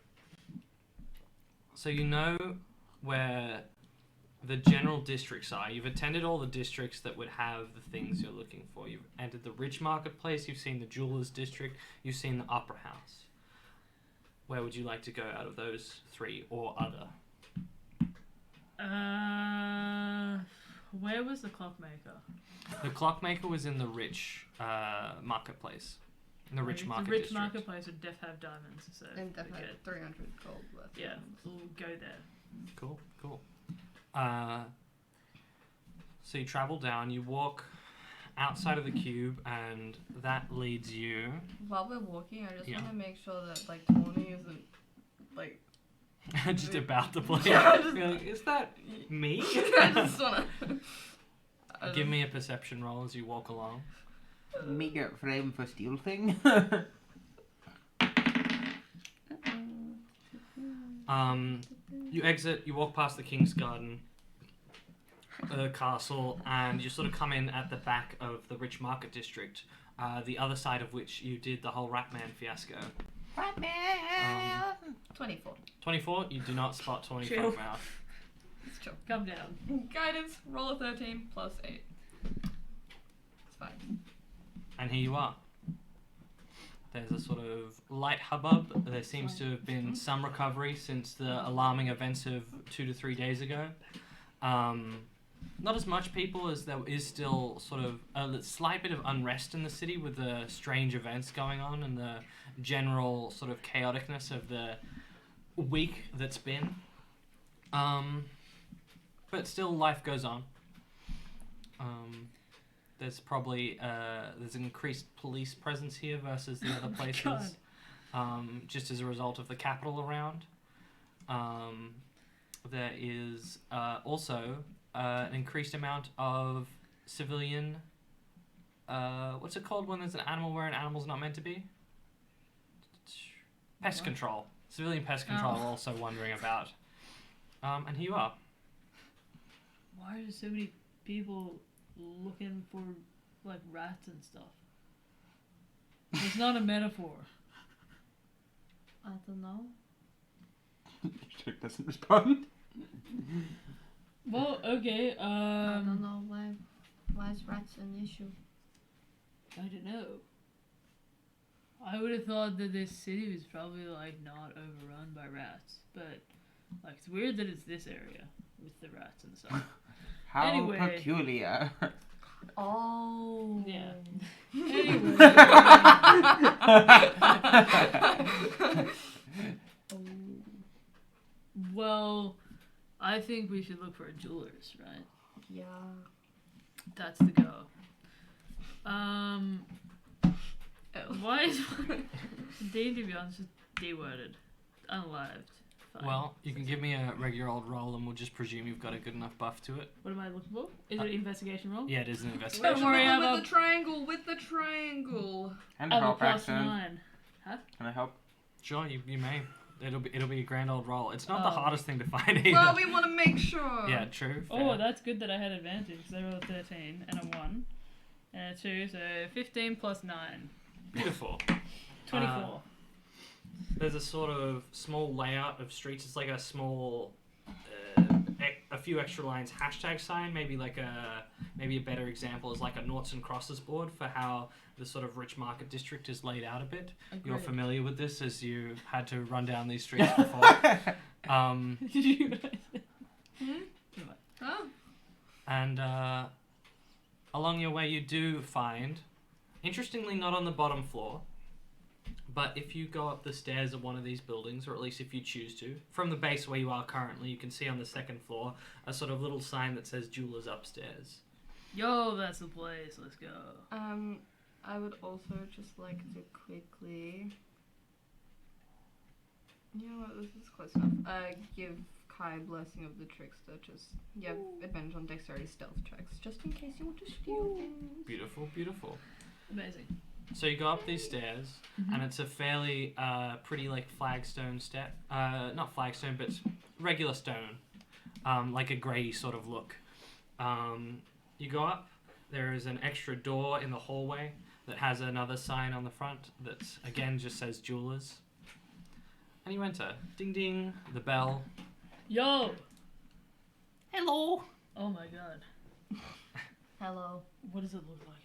So you know where the general districts are. You've attended all the districts that would have the things you're looking for. You've entered the rich marketplace. You've seen the jewelers district. You've seen the opera house. Where would you like to go out of those 3 or other? Where was the clockmaker? The clockmaker was in the rich marketplace. In the rich market The rich district. marketplace would def have diamonds, so And we definitely get- 300 gold worth. yeah, we'll go there. Cool. So you travel down, you walk outside of the cube, and that leads you... While we're walking, I just Yeah. want to make sure that like Tony isn't like. just about to play. Yeah, just- You're like, is that me? I just wanna. Give me a perception roll as you walk along. Me get framed for steal thing. You exit, you walk past the King's Garden castle, and you sort of come in at the back of the rich market district, the other side of which you did the whole Ratman fiasco. Ratman. 24. 24, you do not spot 20 Chill. Frogmouth. It's true. Calm down. Guidance, roll a 13 plus 8. It's fine. And here you are. There's a sort of light hubbub. There seems to have been some recovery since the alarming events of 2 to 3 days ago. Not as much people as there is still sort of a slight bit of unrest in the city with the strange events going on and the general sort of chaoticness of the week that's been. But still, life goes on. There's probably there's an increased police presence here versus the other places, just as a result of the capital around. There is also an increased amount of civilian. What's it called when there's an animal where an animal's not meant to be? Pest What? control. Civilian pest control are also wandering about. And here you are. Why are there so many people looking for like rats and stuff? It's not a metaphor. I don't know. Chick doesn't respond. Well, okay. I don't know why is rats an issue. I don't know. I would have thought that this city was probably like not overrun by rats, but Like, it's weird that it's this area with the rats and stuff. How Anyway. peculiar. Oh. Yeah. Anyway. Well, I think we should look for a jeweler's, right? Yeah. That's the go. Oh. Why is D&D Beyond just D-worded? Unlived. Fine. Well, you can give me a regular old roll and we'll just presume you've got a good enough buff to it. What am I looking for? Is it an investigation roll? Yeah, it is an investigation. Don't worry, I have with a- the triangle, with the triangle. Can I I have a help, plus accent? 9. Can I help? Sure, you may. It'll be a grand old roll. It's not the Oh. hardest thing to find either. Well, we want to make sure. Yeah, true. Oh, fair. that's good that I had advantage because I rolled a 13 and a 1 and a 2, so 15 plus 9. Beautiful. 24. There's a sort of small layout of streets. It's like a small, a few extra lines hashtag sign. Maybe a better example is like a noughts and crosses board for how the sort of rich market district is laid out a bit. You're Agreed. familiar with this as you had to run down these streets before. Did you guys? Oh. And along your way, you do find, interestingly, not on the bottom floor, but if you go up the stairs of one of these buildings, or at least if you choose to, from the base where you are currently, you can see on the second floor a sort of little sign that says "Jewelers Upstairs." Yo, that's the place. Let's go. I would also just like to quickly. You know what? This is close enough. Give Kai Blessing of the Trickster. Just you have advantage on dexterity stealth checks, just in case you want to steal things. Beautiful, beautiful. Amazing. So you go up these stairs, and it's a fairly pretty like flagstone step. Not flagstone, but regular stone, like a grey sort of look. You go up. There is an extra door in the hallway that has another sign on the front that again just says "Jewelers." And you enter. Ding ding. The bell. Yo. Hello. Oh my god. Hello. What does it look like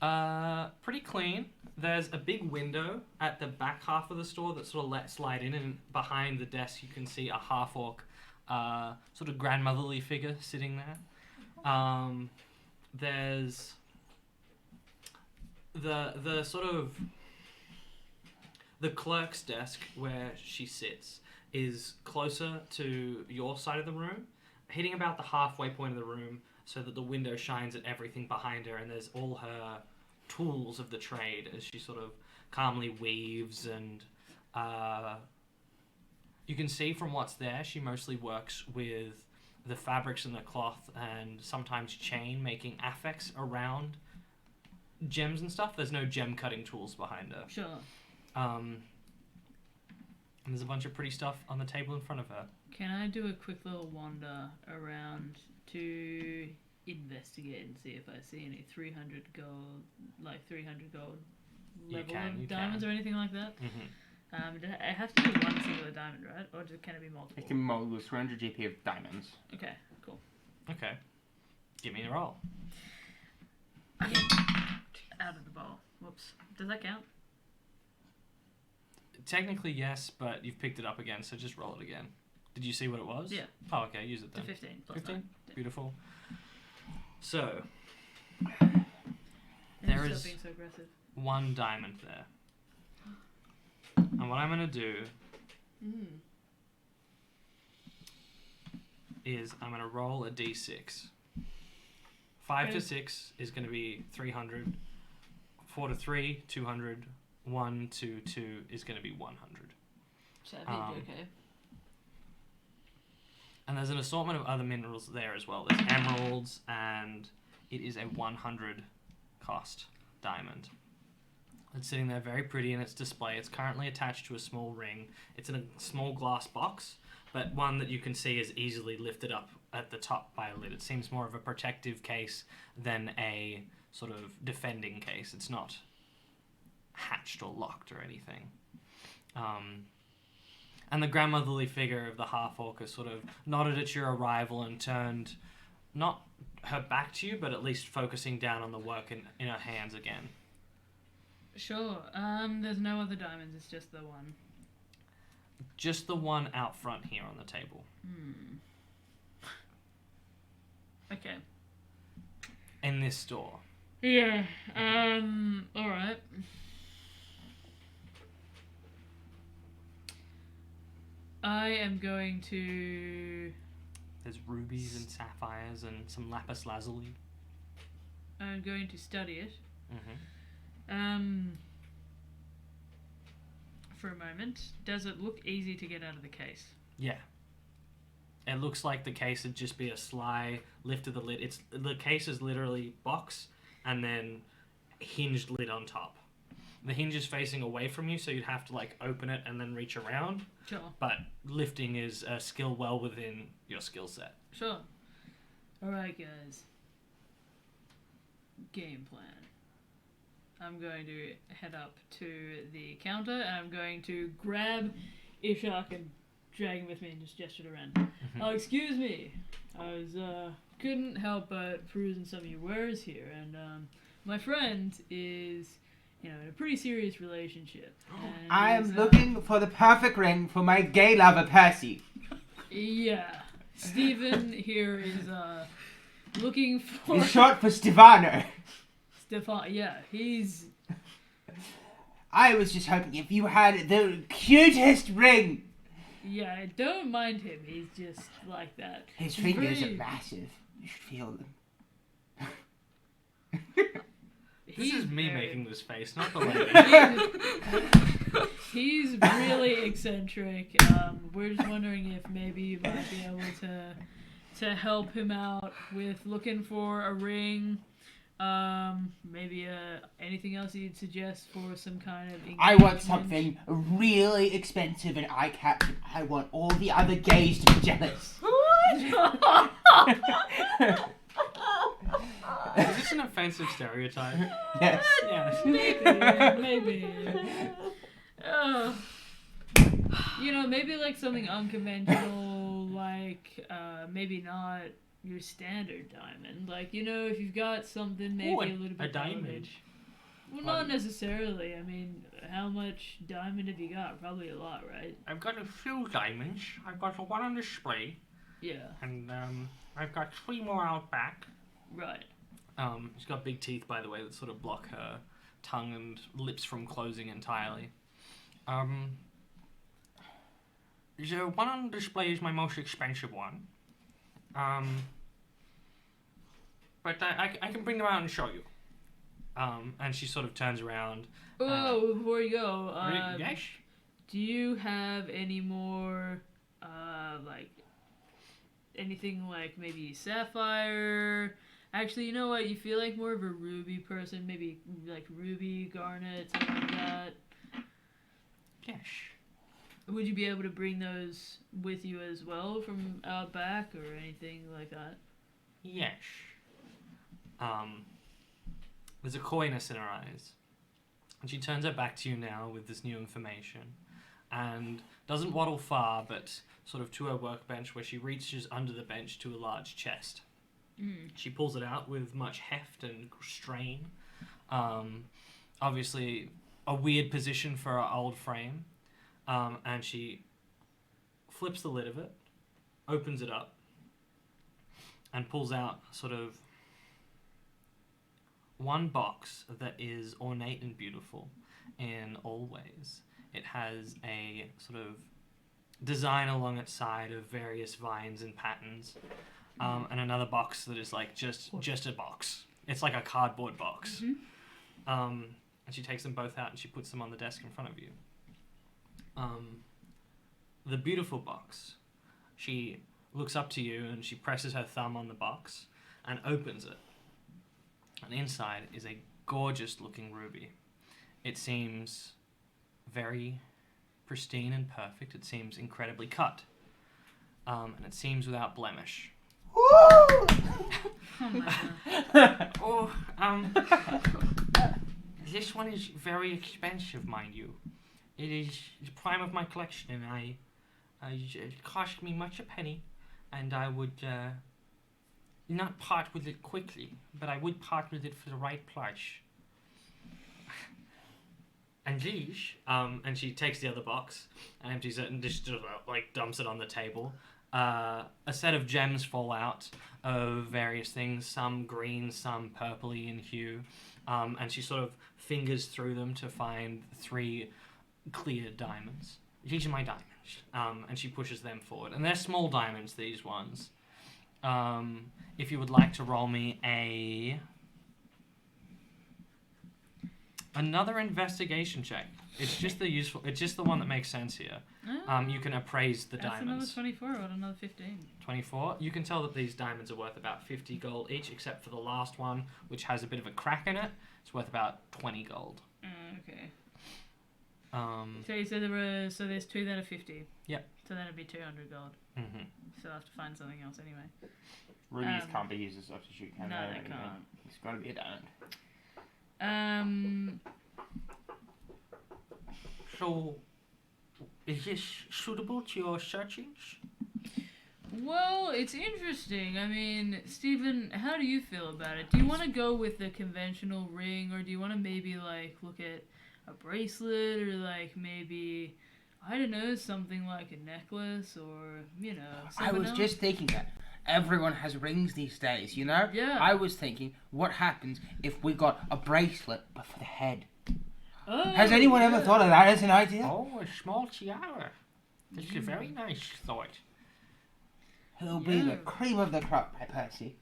inside? Pretty clean. There's a big window at the back half of the store that sort of lets light in, and behind the desk you can see a half-orc, sort of grandmotherly figure sitting there. There's the sort of the clerk's desk where she sits is closer to your side of the room, hitting about the halfway point of the room, so that the window shines at everything behind her, and there's all her tools of the trade as she sort of calmly weaves, and you can see from what's there she mostly works with the fabrics and the cloth and sometimes chain, making affix around gems and stuff. There's no gem cutting tools behind her. Sure. And there's a bunch of pretty stuff on the table in front of her. Can I do a quick little wander around to investigate and see if I see any 300 gold You level can, of you diamonds can. or anything like that? Mm-hmm. I have to be one singular diamond, right? Or can it be multiple? It can lose 300 GP of diamonds. Okay, cool. Okay. Give me a roll. Out of the bowl. Whoops. Does that count? Technically, yes, but you've picked it up again, so just roll it again. Did you see what it was? Yeah. Oh, okay, use it To then. 15 plus 15? 9. Beautiful. So, And There you're is- still being so aggressive. one diamond there. And what I'm going to do is I'm going to roll a d6. 5 to Okay. 6 is going to be 300. 4 to 3, 200. 1 to 2 is going to be 100. Savage, Um, okay. And there's an assortment of other minerals there as well. There's emeralds, and it is a 100 cost diamond. It's sitting there very pretty in its display. It's currently attached to a small ring. It's in a small glass box, but one that you can see is easily lifted up at the top by a lid. It seems more of a protective case than a sort of defending case. It's not hatched or locked or anything. And the grandmotherly figure of the half-orc has sort of nodded at your arrival and turned, not her back to you, but at least focusing down on the work in her hands again. Sure. There's no other diamonds. It's just the one. Just the one out front here on the table. Okay. In this store. Yeah. Alright. I am going to... There's rubies and sapphires and some lapis lazuli. I'm going to study it. Mm-hmm. For a moment. Does it look easy to get out of the case? Yeah. It looks like the case would just be a sly lift of the lid. The case is literally box and then hinged lid on top. The hinge is facing away from you, so you'd have to like open it and then reach around. Sure. But lifting is a skill well within your skill set. Sure. Alright, guys. Game plan. I'm going to head up to the counter and I'm going to grab Ishak and drag him with me and just gesture around. Oh, excuse me. I was, couldn't help but perusing some of your wares here, and, my friend is, in a pretty serious relationship. And I am is, looking for the perfect ring for my gay lover, Percy. Yeah. Stephen here is, looking for... It's short for Stefano. Stefan, yeah, he's... I was just hoping if you had the cutest ring. Yeah, I don't mind him. He's just like that. His He's fingers very- are massive. You should feel them. This is me very- making this face, not the lady. He's really eccentric. We're just wondering if maybe you might be able to help him out with looking for a ring. Maybe anything else you'd suggest for some kind of I want engagement? something really expensive and eye-catching. I want all the other gays to be jealous. Is this an offensive stereotype? Yes. Yes. Maybe. Maybe like something unconventional, like maybe not your standard diamond. Like, if you've got something maybe Ooh, a little bit a diamond. loaded. Well, not necessarily. I mean, how much diamond have you got? Probably a lot, right? I've got a few diamonds. I've got one on display, Yeah. and I've got 3 more out back. Right. She's got big teeth, by the way, that sort of block her tongue and lips from closing entirely. The one on display is my most expensive one. But I can bring them out and show you. And she sort of turns around. Oh, before you go, Yes? do you have any more, anything like maybe sapphire? Actually, you know what? You feel like more of a ruby person, maybe like ruby, garnet, something like that. Yes. Would you be able to bring those with you as well from out back or anything like that? Yes. There's a coyness in her eyes. And she turns her back to you now with this new information. And doesn't waddle far, but sort of to her workbench where she reaches under the bench to a large chest. She pulls it out with much heft and strain. Obviously, a weird position for her old frame. And she flips the lid of it, opens it up, and pulls out sort of one box that is ornate and beautiful in all ways. It has a sort of design along its side of various vines and patterns. And another box that is like just a box. It's like a cardboard box. And she takes them both out and she puts them on the desk in front of you. The beautiful box. She looks up to you and she presses her thumb on the box and opens it. And inside is a gorgeous looking ruby. It seems very pristine and perfect. It seems incredibly cut. And it seems without blemish. This one is very expensive, mind you. It is the prime of my collection, and it cost me much a penny, and I would not part with it quickly, but I would part with it for the right price. And these, and she takes the other box and empties it and just like dumps it on the table. A set of gems fall out of various things, some green, some purpley in hue, and she sort of fingers through them to find 3 clear diamonds. These are my diamonds, and she pushes them forward. And they're small diamonds, these ones. If you would like to roll me another investigation check. It's just the one that makes sense here. You can appraise the That's diamonds. another 24 or another 15. 24. You can tell that these diamonds are worth about 50 gold each, except for the last one, which has a bit of a crack in it. It's worth about 20 gold. Okay. Um, So you said so there's 2 that are 50. Yep. So then it'd be 200 gold. mhm. So I'll have to find something else anyway. Rubies can't be used as substitute, can No, they? they can't. It's got to be a diamond. So, is this suitable to your searchings? Well, it's interesting. I mean, Stephen, how do you feel about it? Do you want to go with the conventional ring, or do you want to maybe, like, look at a bracelet, or, like, maybe, I don't know, something like a necklace, or, you know, I something was else? just thinking that. Everyone has rings these days, you know? Yeah. I was thinking, what happens if we got a bracelet, but for the head? Oh, Has anyone ever thought of that as an idea? Oh, a small tiara. That's a very nice thought. He'll be the Yeah. cream of the crop, my Percy.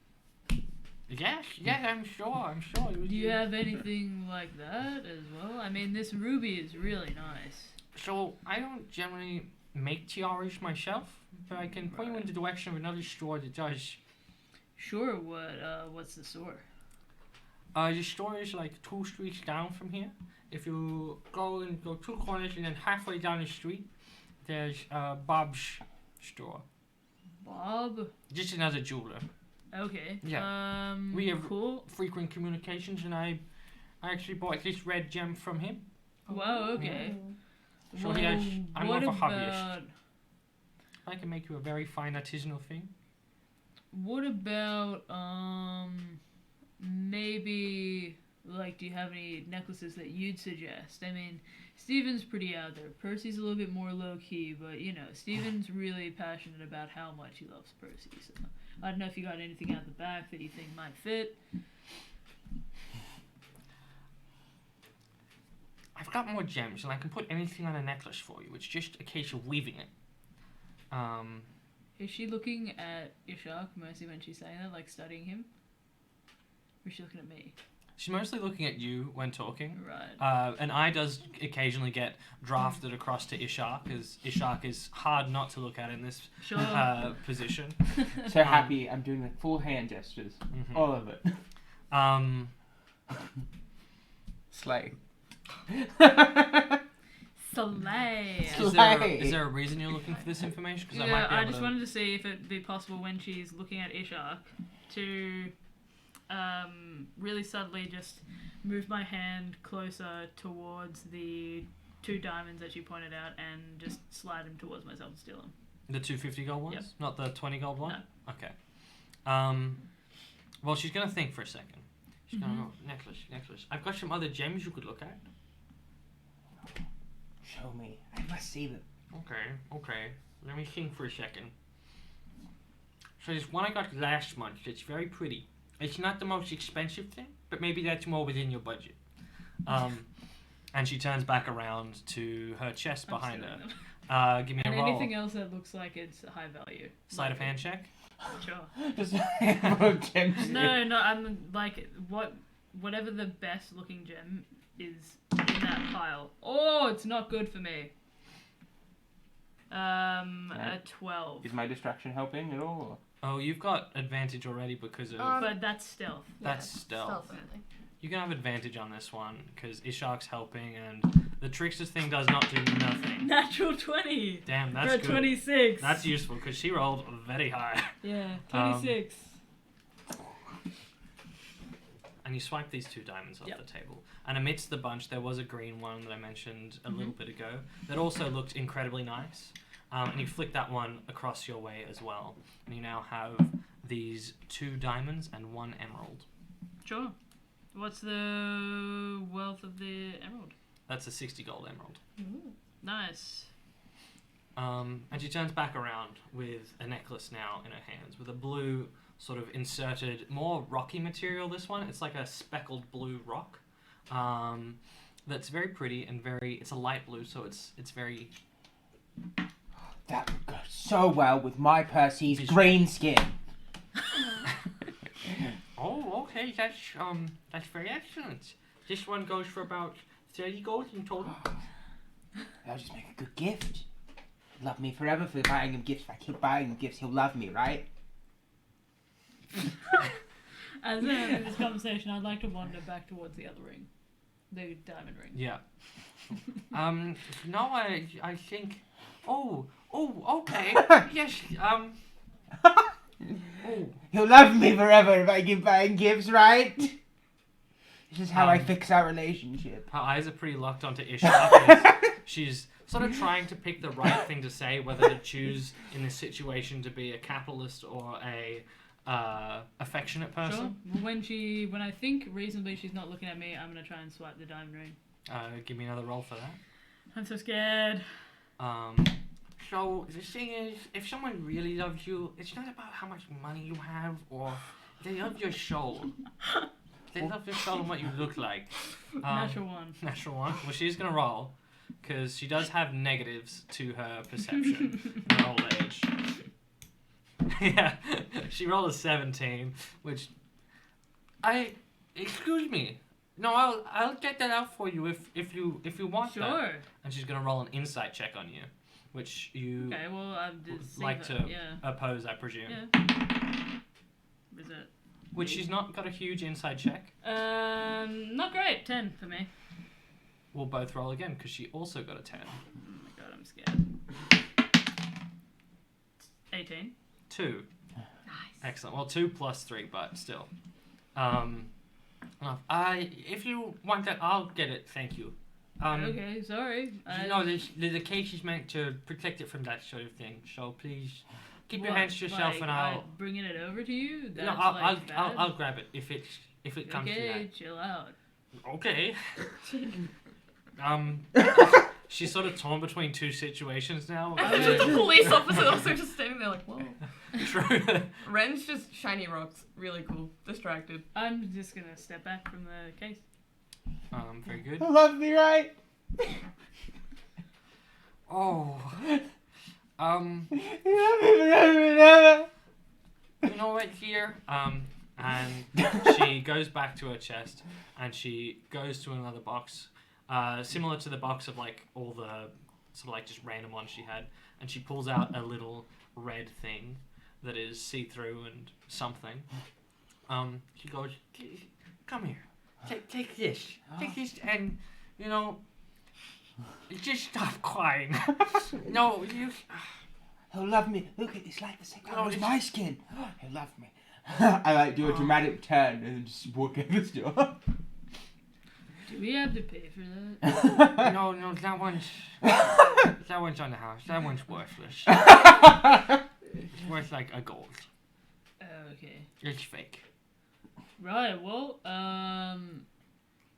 Yes, I'm sure. Do you have anything like that as well? I mean, this ruby is really nice. So, I don't generally make tiaras myself, but I can point you in the direction of another store that does. Sure, what's the store? The store is like 2 streets down from here. If you go 2 corners and then halfway down the street, there's Bob's store. Bob? Just another jeweler. Okay. Yeah. We have cool. frequent communications, and I actually bought this red gem from him. Wow, okay. So he has, I'm more what of a hobbyist. about, I can make you a very fine artisanal thing. what about, maybe, like, do you have any necklaces that you'd suggest? I mean, Steven's pretty out there. Percy's a little bit more low-key, but, you know, Steven's really passionate about how much he loves Percy, so I don't know if you got anything out the back that you think might fit. I've got more gems, and I can put anything on a necklace for you. It's just a case of weaving it. Is she looking at Ishak mostly when she's saying that, like studying him? Or is she looking at me? She's mostly looking at you when talking. Right. An eye does occasionally get drafted across to Ishak, as Ishak is hard not to look at in this Sure. position. So happy, I'm doing the full hand gestures. Mhm. All of it. Slay. Slay. Is there a reason you're looking for this information? Because Yeah, I able just to... wanted to see if it'd be possible when she's looking at Ishak to really subtly just move my hand closer towards the 2 diamonds that you pointed out and just slide them towards myself and steal them. The 250 gold ones? Yep. Not the 20 gold one? No. Okay. Well, she's going to think for a second. She's going to go, necklace. I've got some other gems you could look at. Show me. I must see them. Okay. Let me think for a second. So there's one I got last month that's very pretty. It's not the most expensive thing, but maybe that's more within your budget. And she turns back around to her chest I'm behind stealing her. them. Give me a And roll. anything else that looks like it's high value. Sleight of hand check. Sure. Just a gem. No, I'm like whatever the best looking gem is in that pile. Oh, it's not good for me. A 12. Is my distraction helping at all? Oh, you've got advantage already because of... But that's stealth. That's stealth. only. You can have advantage on this one because Ishak's helping and the trickster's thing does not do nothing. Natural 20. Damn, For that's a good. 26. That's useful because she rolled very high. Yeah, 26. And you swipe these 2 diamonds off Yep. the table. And amidst the bunch, there was a green one that I mentioned a Mm-hmm. little bit ago that also looked incredibly nice. And you flick that one across your way as well. And you now have these 2 diamonds and 1 emerald. Sure. What's the wealth of the emerald? That's a 60 gold emerald. Nice. And she turns back around with a necklace now in her hands with a blue sort of inserted, more rocky material. This one, it's like a speckled blue rock. That's very pretty and it's a light blue, so it's very. That would go so well with my Percy's green skin. Oh, okay, that's very excellent. This one goes for about 30 gold in total. That'll just make a good gift. He'll love me forever for buying him gifts. If I keep buying him gifts, he'll love me, right? As we're having this conversation, I'd like to wander back towards the other ring. The diamond ring. Yeah. No, I think... Oh, okay. Yes, Oh. He'll love me forever if I keep buying gifts, right? This is how I fix our relationship. Her eyes are pretty locked onto Ishtar. She's sort of trying to pick the right thing to say, whether to choose in this situation to be a capitalist or a affectionate person. Sure. When I think reasonably she's not looking at me, I'm gonna try and swipe the diamond ring. Give me another roll for that. I'm so scared. So the thing is, if someone really loves you, it's not about how much money you have, or they love your soul. They love your soul and what you look like. Natural one. Natural one. Well, she's gonna roll, because she does have negatives to her perception in her old age. Yeah, she rolled a 17, which excuse me. No, I'll get that out for you if you want that. Sure. And she's gonna roll an insight check on you, which you Okay, well, would like to oppose, I presume. Yeah. Is it? Which she's not got a huge inside check. Not great. 10 for me. We'll both roll again because she also got a 10. Oh my god, I'm scared. 18. 2. Nice. Excellent. Well, 2 plus 3, but still. If you want that, I'll get it. Thank you. Okay, sorry. No, the case is meant to protect it from that sort of thing. So please keep your hands to yourself, and I'll bringing it over to you. That's no, I'll grab it if it comes to that. Okay, chill out. Okay. She's sort of torn between two situations now. The police officer also just standing there like, whoa. True. Ren's just shiny rocks, really cool, distracted. I'm just gonna step back from the case. Very good. He'll love me, right? Oh. He'll love me forever and ever. You know what, here? And she goes back to her chest, and she goes to another box, similar to the box of like all the sort of like just random ones she had, and she pulls out a little red thing that is see-through and something. She goes, "Come here, take this, and you know, just stop crying. No, you." He'll love me. Look, it's like the same color as my skin. He'll love me. I like do a dramatic turn and then just walk out the store. Do we have to pay for that? No, that one's on the house. That one's worthless. It's worth like a gold. Okay. It's fake. Right. Well,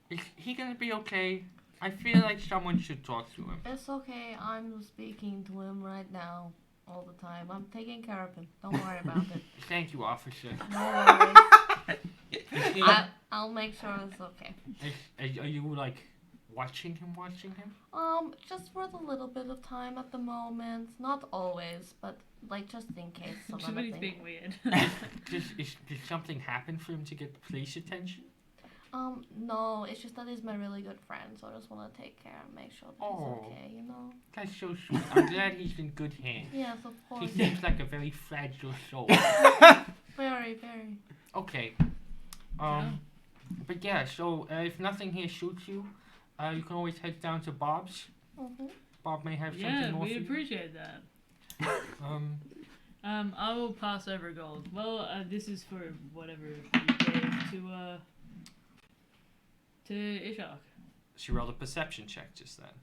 Is he gonna be okay? I feel like someone should talk to him. It's okay, I'm speaking to him right now, all the time. I'm taking care of him. Don't worry about it. Thank you, officer. No worries. I'll make sure it's okay. Are you like watching him? Just for the little bit of time at the moment. Not always, but like just in case somebody's anything. being weird. Did something happen for him to get police attention? No, it's just that he's my really good friend, so I just want to take care and make sure that he's okay, you know? That's so sweet. I'm glad he's in good hands. Yes, of He course. seems like a very fragile soul. Very, very. Okay. Yeah. But yeah, so if nothing here shoots you, you can always head down to Bob's. Mm-hmm. Bob may have Yeah, something more for we you. appreciate that. I will pass over gold. Well, this is for whatever you gave to Ishak. She rolled a perception check just then.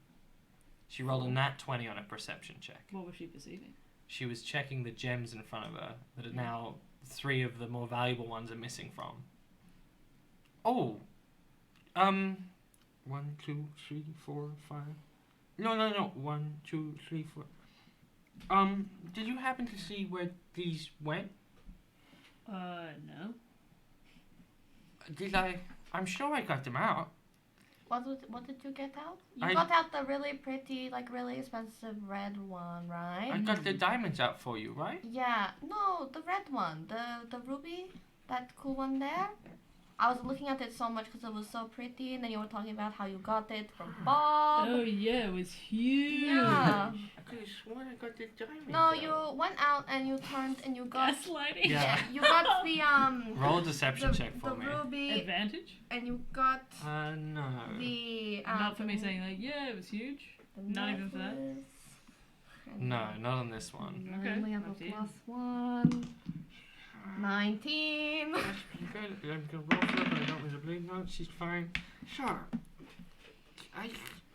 She rolled a nat 20 on a perception check. What was she perceiving? She was checking the gems in front of her that are now 3 of the more valuable ones are missing from. Oh. 1, 2, 3, 4, 5. No. 1, 2, 3, 4. Did you happen to see where these went? No. Did I? I'm sure I got them out. What did you get out? You I- got out the really pretty, like really expensive red one, right? I got the diamonds out for you, right? Yeah. No, the red one, the ruby, that cool one there. I was looking at it so much because it was so pretty, and then you were talking about how you got it from Bob. Oh yeah, it was huge. Yeah. I could have sworn I got the diamonds No, out. you went out and you turned and you got. Gaslighting. Yeah. You got the Roll a deception the, check for the me. ruby, Advantage? and you got No. the. Not for me saying like, yeah, it was huge. the not even for that? necklace, and No, not on this one. then Okay, we have a 19. +1. 19. Okay, I'm gonna roll for it, but I don't want to bleed. No, she's fine. Sure. I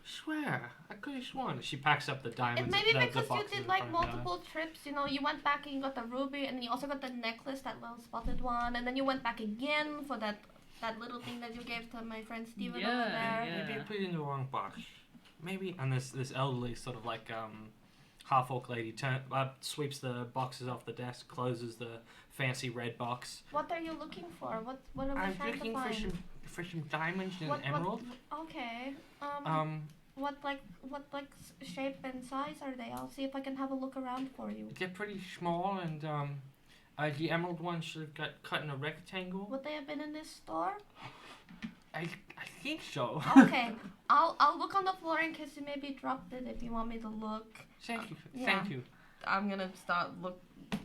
swear, I could have sworn. She packs up the diamonds. It may be the because you boxes did in like front of her. multiple trips, you know, you went back and you got the ruby and then you also got the necklace, that little spotted one, and then you went back again for that little thing that you gave to my friend Steven over Yeah, there. yeah. Maybe I put it in the wrong box. Maybe. And this elderly sort of like half orc lady sweeps the boxes off the desk, closes the fancy red box. What are you looking for? What are we I'm trying looking to find? for some diamonds and What- an emerald. Okay. What shape and size are they? I'll see if I can have a look around for you. They're pretty small, and the emerald one should have got cut in a rectangle. Would they have been in this store? I think so. Okay. I'll look on the floor in case you maybe dropped it if you want me to look. Thank you. Yeah. Thank you. I'm gonna start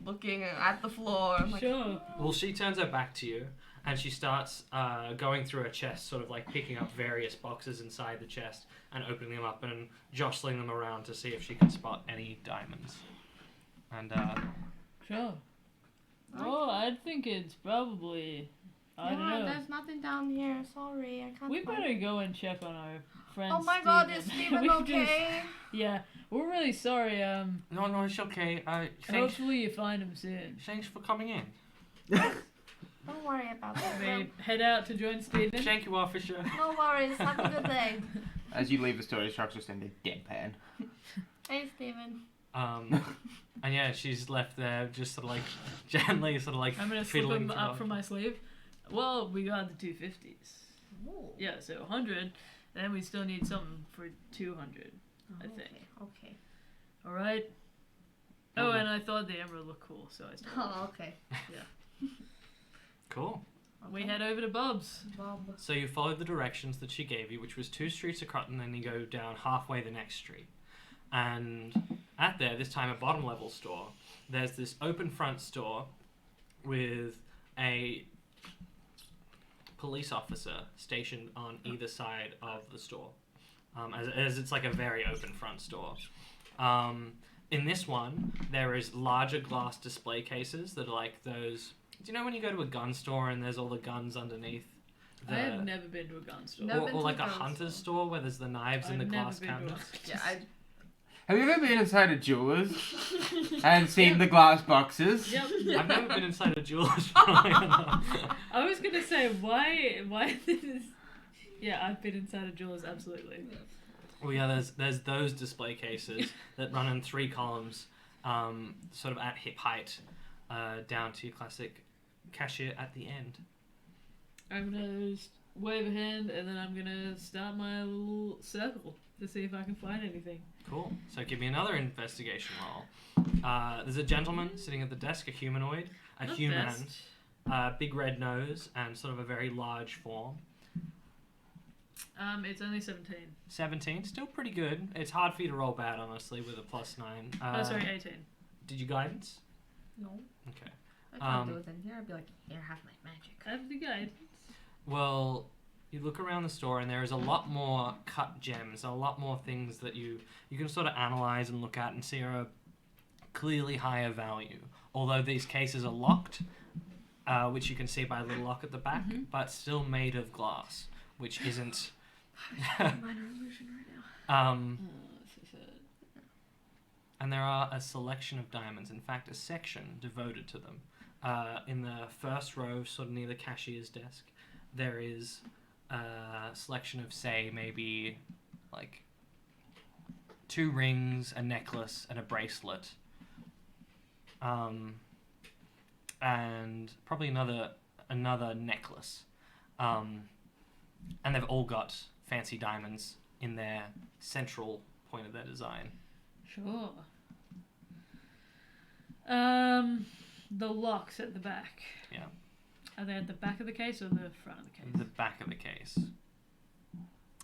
looking at the floor. I'm like, Sure. Well, she turns her back to you, and she starts going through her chest, sort of like picking up various boxes inside the chest and opening them up and jostling them around to see if she can spot any diamonds. And Sure. Oh, I think it's probably. I don't know. There's nothing down here. Sorry, I can't. We find better go and check on our friend. Oh my God, is Steven. Steven We've okay? Yeah, we're really sorry. no, it's okay. Thanks. Hopefully you find him soon. Thanks for coming in. Don't worry about it. We head out to join Steven. Thank you, officer. No worries. Have a good day. As you leave the store, Shark's just in a deadpan. Hey, Steven. and yeah, she's left there just sort of like gently, sort of like I'm gonna slip fiddling him through up her. from my sleeve. Well, we got the 250s. Ooh. Yeah, so 100. Then we still need something for 200. I think. Okay. All right. Oh, and I thought the emerald looked cool, so I stole it. Oh, okay. Cool. We head over to Bob's. Bob. So you follow the directions that she gave you, which was 2 streets across, and then you go down halfway the next street. And at there, this time a bottom level store, there's this open front store with a police officer stationed on either side of the store, as it's like a very open front store. In this one, there is larger glass display cases that are like those. Do you know when you go to a gun store and there's all the guns underneath? I have never been to a gun store. Never Or, been or to like a a gun hunter's store where there's the knives in the I've glass never been to a cabinet. Yeah, Have you ever been inside a jeweler's and seen the glass boxes? Yep. I've never been inside a jeweler's. funnily enough. I was gonna say why this. Yeah, I've been inside a jeweler's, absolutely. Well, yeah, there's those display cases that run in 3 columns, sort of at hip height, down to your classic cashier at the end. I'm gonna just wave a hand and then I'm gonna start my little circle to see if I can find anything. Cool. So give me another investigation roll. There's a gentleman sitting at the desk, a humanoid, a Not human, best. big red nose, and sort of a very large form. It's only 17. 17, still pretty good. It's hard for you to roll bad, honestly, with a +9. Sorry, 18. Did you guidance? No. Okay. I can't do it in here. I'd be like, here, have my magic. I have the guide. Well, you look around the store and there is a lot more cut gems, a lot more things that you can sort of analyze and look at and see are clearly higher value. Although these cases are locked, which you can see by a little lock at the back, but still made of glass, which isn't. Minor illusion right now. And there are a selection of diamonds, in fact, a section devoted to them. In the first row, sort of near the cashier's desk, there is a selection of, say, maybe like 2 rings, a necklace, and a bracelet. And probably another necklace. And they've all got fancy diamonds in their central point of their design. Sure. The locks at the back. Yeah. Are they at the back of the case or the front of the case? The back of the case.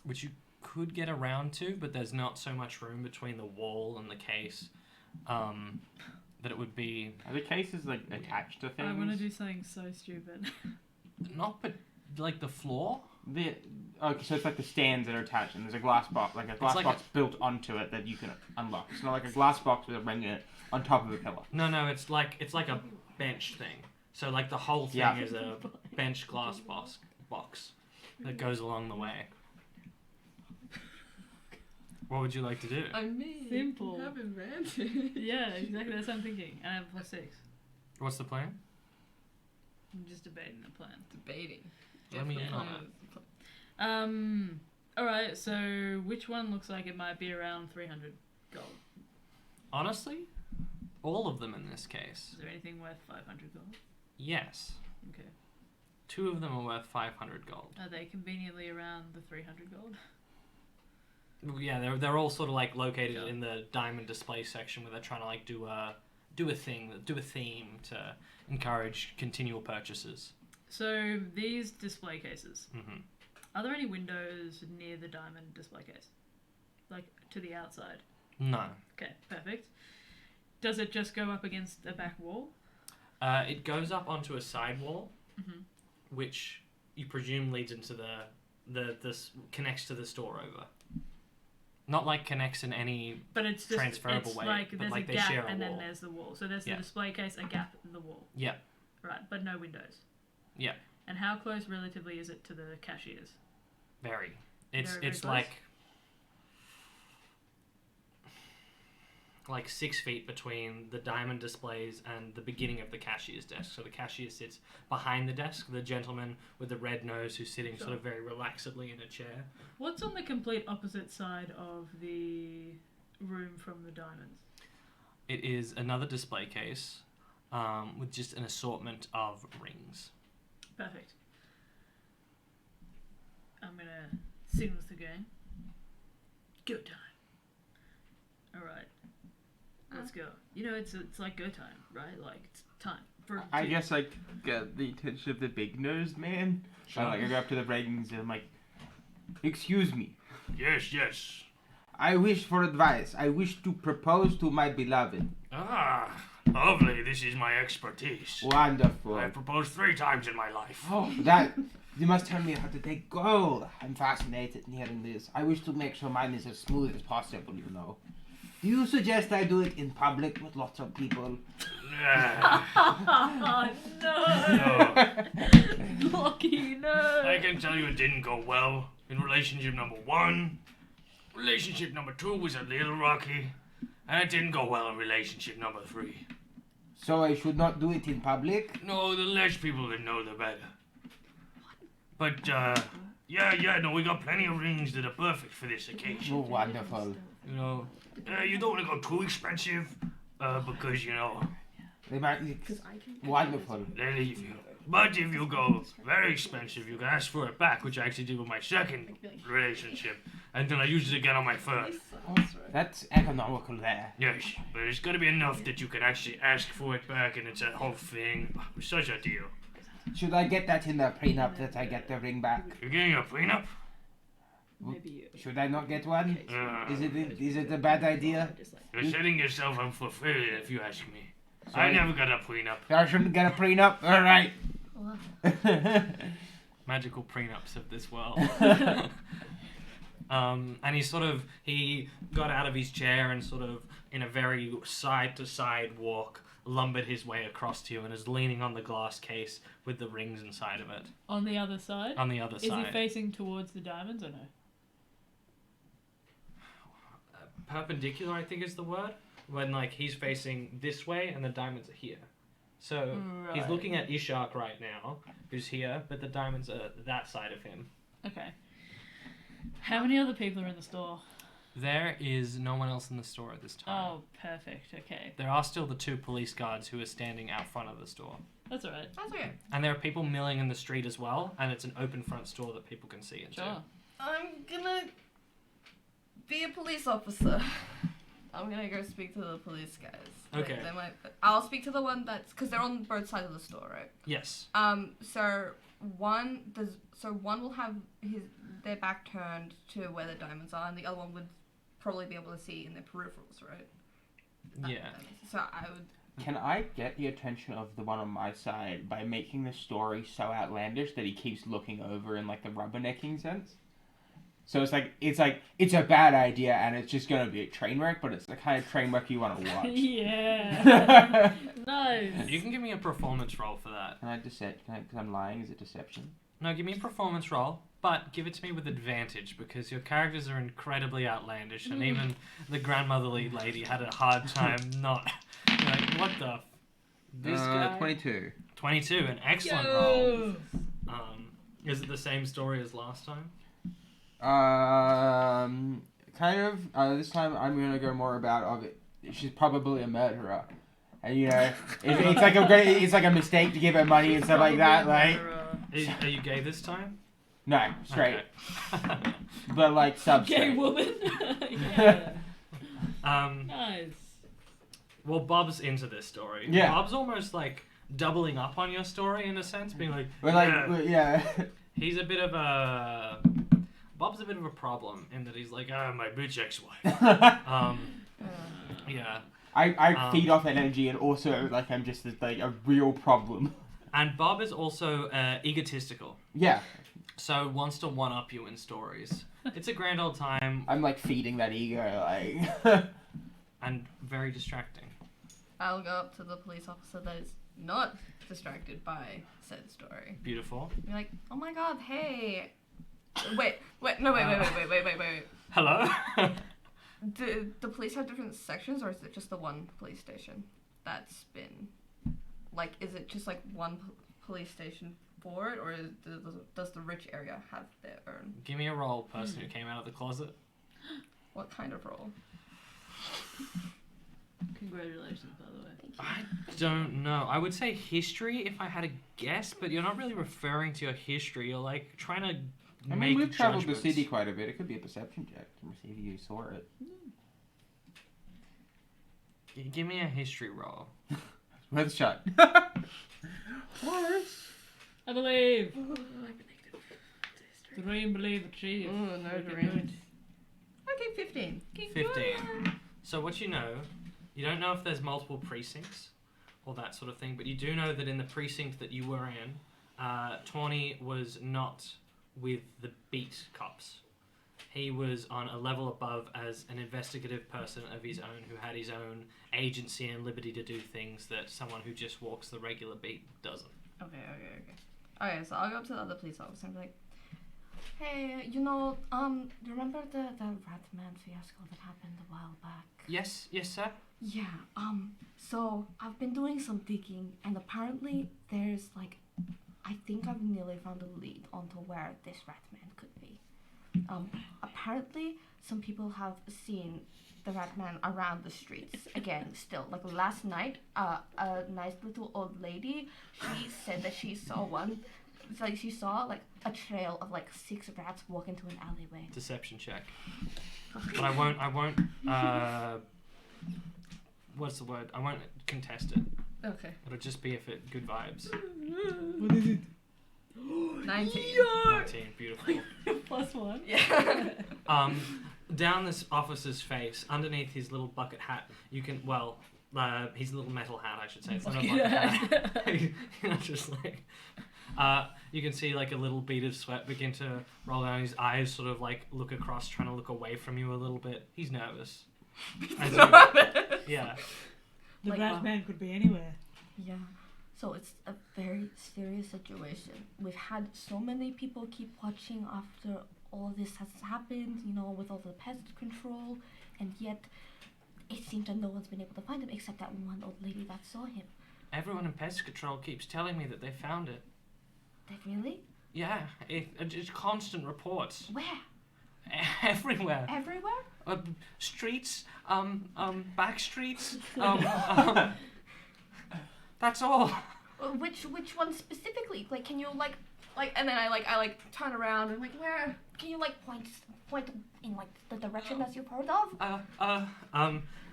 Which you could get around to, but there's not so much room between the wall and the case that it would be... Are the cases like attached to things? I want to do something so stupid. Not but like the floor? Okay, so it's like the stands that are attached, and there's a glass box, like a glass like box built onto it that you can unlock. It's not like a glass box with a ring in it on top of a pillar. No, it's like a bench thing. So like the whole thing is a bench glass box that goes along the way. What would you like to do? I mean, Simple. you have advantage. Yeah, exactly. That's what I'm thinking. And I have +6. What's the plan? I'm just debating the plan. Debating. Let me in on it. Alright, so which one looks like it might be around 300 gold? Honestly, all of them in this case. Is there anything worth 500 gold? Yes. Okay. 2 of them are worth 500 gold. Are they conveniently around the 300 gold? Yeah, they're all sort of like located in the diamond display section where they're trying to like do a theme to encourage continual purchases. So these display cases, Mm-hmm. are there any windows near the diamond display case? Like to the outside? No. Okay, perfect. Does it just go up against a back wall? It goes up onto a side wall, Mm-hmm. which you presume leads into this connects to the store over. Not like connects in any But it's just transferable it's way, like but there's like a they gap share a and then wall. there's the wall. So there's Yeah. the display case, a gap in the wall. Yeah. Right, but no windows. Yeah. And how close relatively is it to the cashiers? Very. It's Very, very it's close? like 6 feet between the diamond displays and the beginning of the cashier's desk. So the cashier sits behind the desk, the gentleman with the red nose who's sitting sort of very relaxedly in a chair. What's on the complete opposite side of the room from the diamonds? It is another display case with just an assortment of rings. Perfect. I'm gonna signal to gang. Go time. Alright. Let's go. You know, it's like go time, right? Like, it's time. I guess I get the attention of the big nosed man. So like I go up to the rings and I'm like, excuse me. Yes. I wish for advice. I wish to propose to my beloved. Ah, lovely. This is my expertise. Wonderful. I've proposed 3 times in my life. Oh, that... You must tell me how to take gold. I'm fascinated in hearing this. I wish to make sure mine is as smooth as possible, you know. Do you suggest I do it in public with lots of people? Oh, no! No. Lucky, no! I can tell you it didn't go well in relationship number 1. Relationship number 2 was a little rocky. And it didn't go well in relationship number 3. So I should not do it in public? No, the less people that know, the better. But, no, we got plenty of rings that are perfect for this occasion. Oh, wonderful. You know, you don't want to go too expensive, because, you know, They might... Wonderful. they leave you. But if you go very expensive, you can ask for it back, which I actually did with my second relationship. And then I used it again on my third. That's economical there. Yes, but it's got to be enough that you can actually ask for it back, and it's a whole thing. It's such a deal. Should I get that in the prenup that I get the ring back? You're getting a prenup? Should I not get one? Uh, Is it a bad idea? You're setting yourself up for failure, if you ask me. Sorry. I never got a prenup. I shouldn't get a prenup? Alright. Magical prenups of this world. And he got out of his chair and sort of, in a very side-to-side walk, lumbered his way across to you and is leaning on the glass case with the rings inside of it. On the other side? On the other Is side. he facing towards the diamonds or no? Perpendicular, I think is the word. When, like, he's facing this way and the diamonds are here. So, he's Right. looking at Ishak right now, who's here, but the diamonds are that side of him. Okay. How many other people are in the store? There is no one else in the store at this time. Oh, perfect. Okay. There are still the 2 police guards who are standing out front of the store. That's alright. That's okay. And there are people milling in the street as well, and it's an open front store that people can see into. Sure. I'm gonna be a police officer. I'm gonna go speak to the police guys. Okay. They might. I'll speak to the one that's because they're on both sides of the store, right? Yes. So one will have their back turned to where the diamonds are, and the other one would probably be able to see in their peripherals, right? Yeah. So I would. Can I get the attention of the one on my side by making the story so outlandish that he keeps looking over in like the rubbernecking sense? So it's a bad idea and it's just gonna be a train wreck, but it's the kind of train wreck you want to watch. Yeah. Nice. You can give me a performance roll for that. Can I decept? Because I'm lying. Is it deception? No, give me a performance roll, but give it to me with advantage because your characters are incredibly outlandish, and even the grandmotherly lady had a hard time not. Like, what the? This guy? 22. 22, an excellent roll. Is it the same story as last time? Kind of. This time I'm gonna go more about she's probably a murderer, and it's like a mistake to give her money and stuff like that. Like, Are you gay this time? no, straight, Okay. but like sub Gay woman. Yeah. Nice. Well, Bob's into this story. Yeah. Bob's almost like doubling up on your story in a sense, being like, But like, yeah. He's a bit of a. Bob's a bit of a problem in that he's like, my bitch ex-wife. Yeah. I feed off that energy, and also like I'm just like a real problem. And Bob is also egotistical. Yeah. So wants to one up you in stories. It's a grand old time. I'm like feeding that ego, like. And very distracting. I'll go up to the police officer that is not distracted by said story. Beautiful. Be like, oh my god, hey. Wait. Hello? Do the police have different sections, or is it just the one police station that's been... Like, is it just like one police station for it, or does the rich area have their own? Give me a roll, person who came out of the closet. What kind of role? Congratulations, by the way. I don't know. I would say history if I had a guess, but you're not really referring to your history. You're like trying to I make mean, we've traveled the judgments. city quite a bit. It could be a perception check to see if you saw it. Give me a history roll. Worth a shot. I believe. Dream, believe, achieve. Oh, no Wicked dream. good. Okay, 15. 15. So what you don't know if there's multiple precincts or that sort of thing, but you do know that in the precinct that you were in, Tawny was not with the beat cops. He was on a level above as an investigative person of his own who had his own agency and liberty to do things that someone who just walks the regular beat doesn't. Okay. Okay, so I'll go up to the other police officer and be like, hey, remember the Ratman fiasco that happened a while back? Yes, sir. Yeah, so I've been doing some digging, and apparently there's, like, I think I've nearly found a lead onto where this Ratman could be. Apparently some people have seen the Ratman around the streets. Again, still, like last night, a nice little old lady, she said that she saw one. It's like she saw, like, a trail of, like, 6 rats walk into an alleyway. Deception check. But I won't, what's the word? I won't contest it. Okay. It'll just be if it good vibes. What is it? 19. 19, beautiful. +1. Yeah. Down this officer's face, underneath his little bucket hat, you can, his little metal hat, I should say. It's not a bucket hat. You know, just like, you can see like a little bead of sweat begin to roll down his eyes, sort of like look across, trying to look away from you a little bit. He's nervous. Yeah. The Like, Ratman could be anywhere. Yeah. So it's a very serious situation. We've had so many people keep watching after all this has happened, with all the pest control, and yet it seems that no one's been able to find him except that one old lady that saw him. Everyone in pest control keeps telling me that they found it. Really? Yeah, it's constant reports. Where? Everywhere. Everywhere? Streets, back streets, that's all. Which one specifically? Like, can you like, and then I turn around and like, where? Can you like point in like the direction that you've heard of?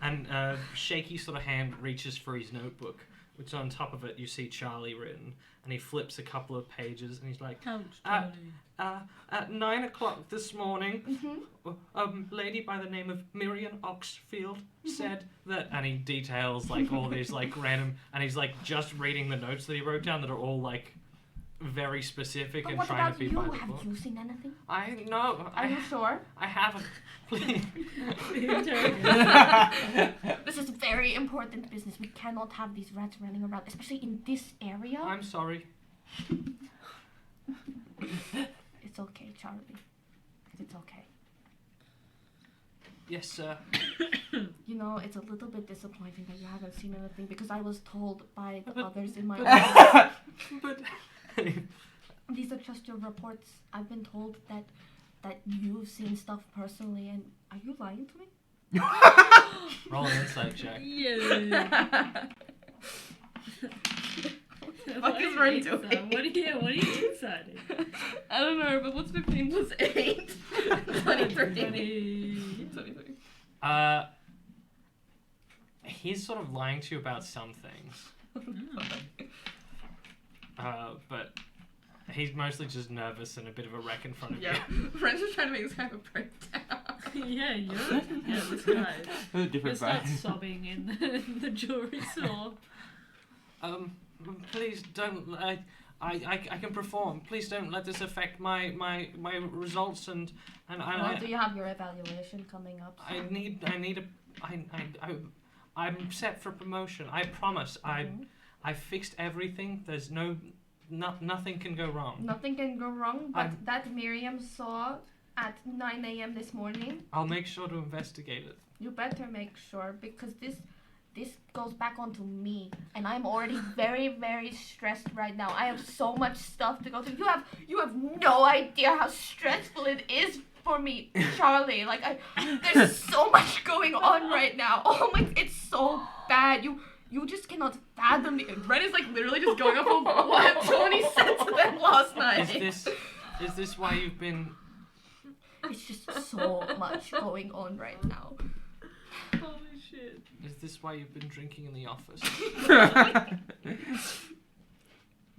And shaky sort of hand reaches for his notebook, which on top of it you see Charlie written, and he flips a couple of pages, and he's like, at 9 o'clock this morning, lady by the name of Miriam Oxfield said that, and he details like all these like random, and he's like just reading the notes that he wrote down that are all like very specific But and what trying about to be you? by the Have book. you seen anything? I know. Are you sure? I haven't. Please. This is very important business. We cannot have these rats running around, especially in this area. I'm sorry. It's okay, Charlie. It's okay. Yes, sir. You know, it's a little bit disappointing that you haven't seen anything because I was told by the But- others in my office. But These are just your reports. I've been told that you've seen stuff personally, and are you lying to me? roll an insight check. Yeah. Fuck is Ren doing? What are you deciding? I don't know, but what's 15 plus 8? 23. 23. He's sort of lying to you about some things. But he's mostly just nervous and a bit of a wreck in front of Yeah, French is trying to make this kind of breakdown. Yeah, this guy. A different You'll start vibe. sobbing in the jewelry store. Please don't. I can perform. Please don't let this affect my results and Do you have your evaluation coming up? I'm set for promotion. I promise. I fixed everything. There's nothing can go wrong. Nothing can go wrong, but that Miriam saw at 9 a.m. this morning. I'll make sure to investigate it. You better make sure, because this goes back onto me, and I'm already very, very stressed right now. I have so much stuff to go through. You have no idea how stressful it is for me, Charlie. Like there's so much going on right now. Oh my, it's so bad. You just cannot fathom me. Ren is like literally just going up on what Tony said to them last night. Is this why you've been? It's just so much going on right now. Holy shit. Is this why you've been drinking in the office?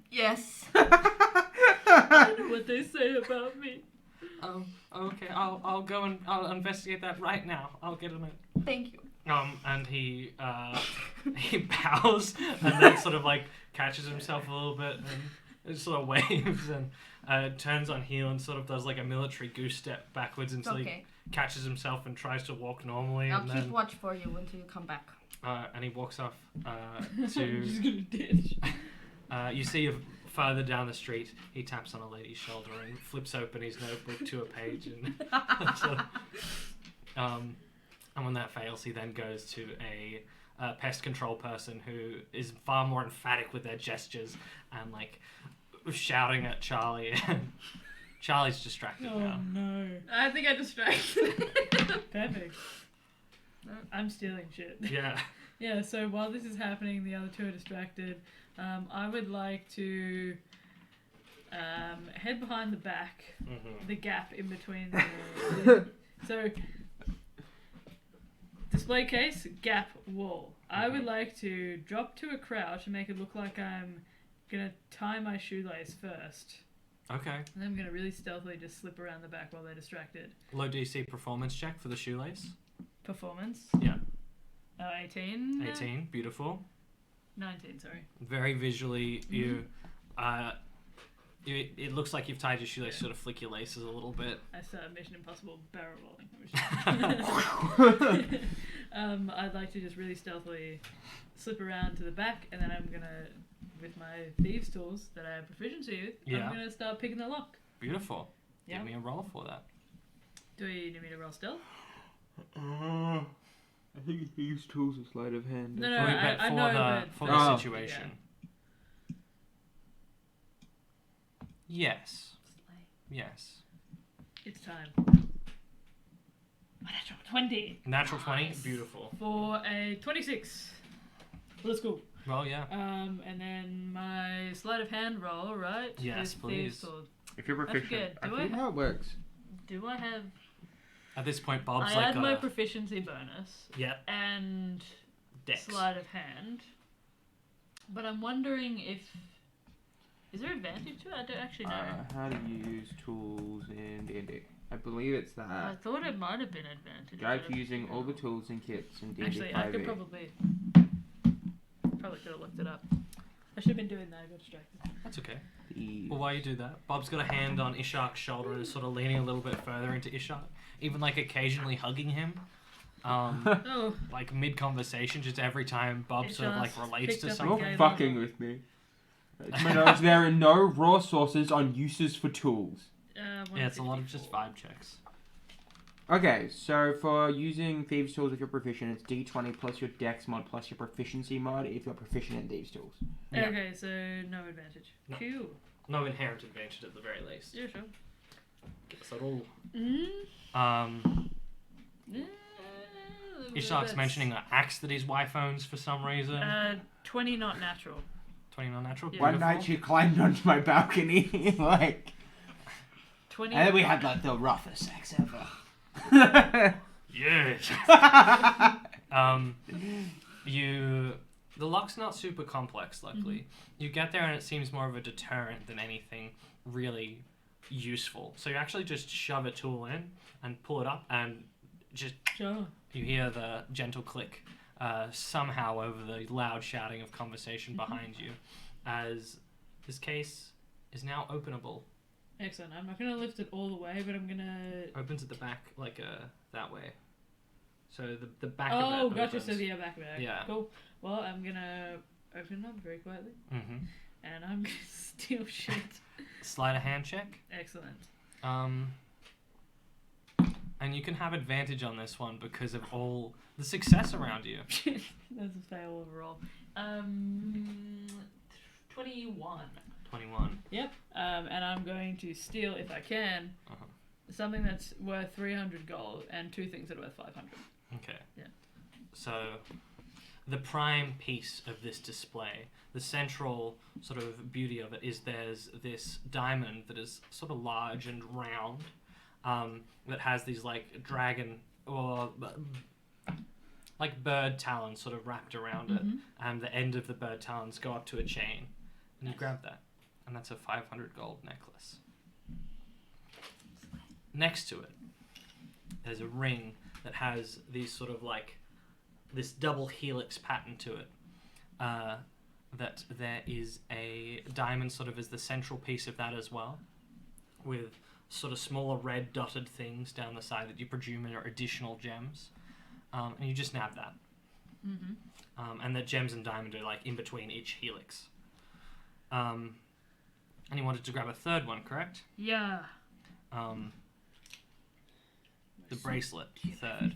Yes. I know what they say about me. Oh, okay. I'll go and I'll investigate that right now. I'll get on it. Thank you. And he bows and then sort of like catches himself a little bit and sort of waves and turns on heel and sort of does like a military goose step backwards until he catches himself and tries to walk normally. I'll and keep then, watch for you until you come back. and he walks off to. I'm just gonna ditch. You see further down the street, he taps on a lady's shoulder and flips open his notebook to a page and sort of, and when that fails, he then goes to a pest control person who is far more emphatic with their gestures and like shouting at Charlie. And Charlie's distracted now. No. I think I distracted. Perfect. I'm stealing shit. Yeah. Yeah, so while this is happening, the other two are distracted. I would like to head behind the back, the gap in between so, display case, gap, wall. I would like to drop to a crouch and make it look like I'm going to tie my shoelace first. Okay. And I'm going to really stealthily just slip around the back while they're distracted. Low DC performance check for the shoelace. Performance. Yeah. 18. 18. Beautiful. 19, sorry. Very visually, it looks like you've tied your shoelace, sort of flick your laces a little bit. I start Mission Impossible barrel rolling. I'd like to just really stealthily slip around to the back, and then I'm gonna, with my thieves' tools that I have proficiency with, I'm gonna start picking the lock. Beautiful. Yeah. Give me a roll for that. Do you need me to roll stealth? I think he used tools of sleight of hand. No, For I know, but the situation. Yes. Slay. Yes. It's time. My natural 20 Natural 20. Nice. Beautiful. for a 26. Let's go. Well, yeah. And then my sleight of hand roll, right? Yes, With Thieves' please. Sword. If you're proficient, forget, I do forget I- how it works. Do I have? At this point, Bob's I like add got my a proficiency bonus and dex. sleight of hand, but I'm wondering if is there advantage to it? I don't actually know. How do you use tools in D&D? I believe it's I that. thought it might have been advantage. Guide but to using all the tools and kits in D&D Actually, 5e. I could probably could have looked it up. I should have been doing that. I got distracted. That's okay. The- Well, while you do that, Bob's got a hand on Ishak's shoulder and is sort of leaning a little bit further into Ishak, even like occasionally hugging him. Oh, Like mid-conversation, just every time Bob sort of like Ishak's relates picked to up a something. You're Okay, fucking level. with me. To my knowledge, there are no raw sources on uses for tools. Yeah, it's a lot of just 154. vibe checks. Okay, so for using Thieves' Tools if you're proficient, it's D20 plus your Dex mod plus your Proficiency mod if you're proficient in Thieves' Tools. Yeah. Okay, so no advantage. No. Cool. No inherent advantage at the very least. Yeah, sure. Guess that'll. Mm. Ishak's mentioning an axe that his wife owns for some reason. 20 not natural. 20 non-natural. Yeah. One Beautiful. night she climbed onto my balcony, like, 20. and then we had like the roughest sex ever. Yes. The lock's not super complex, luckily. Mm-hmm. You get there and it seems more of a deterrent than anything really useful. So you actually just shove a tool in and pull it up and just Sure. you hear the gentle click somehow over the loud shouting of conversation behind you as this case is now openable. Excellent. I'm not going to lift it all the way, but I'm going to... Opens at the back like that way. So the back of it Oh, gotcha. opens. So the back of it. Yeah. Cool. Well, I'm going to open it up very quietly, Mm-hmm. and I'm going to steal shit. Sleight of hand check. Excellent. And you can have advantage on this one because of all the success around you. That's a fail overall. 21. 21. Yep. And I'm going to steal, if I can, Uh-huh. something that's worth 300 gold and 2 things that are worth 500. Okay. Yeah. So, the prime piece of this display, the central sort of beauty of it is there's this diamond that is sort of large and round, that has these like dragon or like bird talons sort of wrapped around it, and the end of the bird talons go up to a chain, and you Nice. grab that, and that's a 500 gold necklace. Next to it, there's a ring that has these sort of like this double helix pattern to it. That there is a diamond sort of as the central piece of that as well, with sort of smaller red dotted things down the side that you presume are additional gems, and you just nab that. And the gems and diamond are like in between each helix. And you wanted to grab a third one, correct? Yeah. The bracelet, third.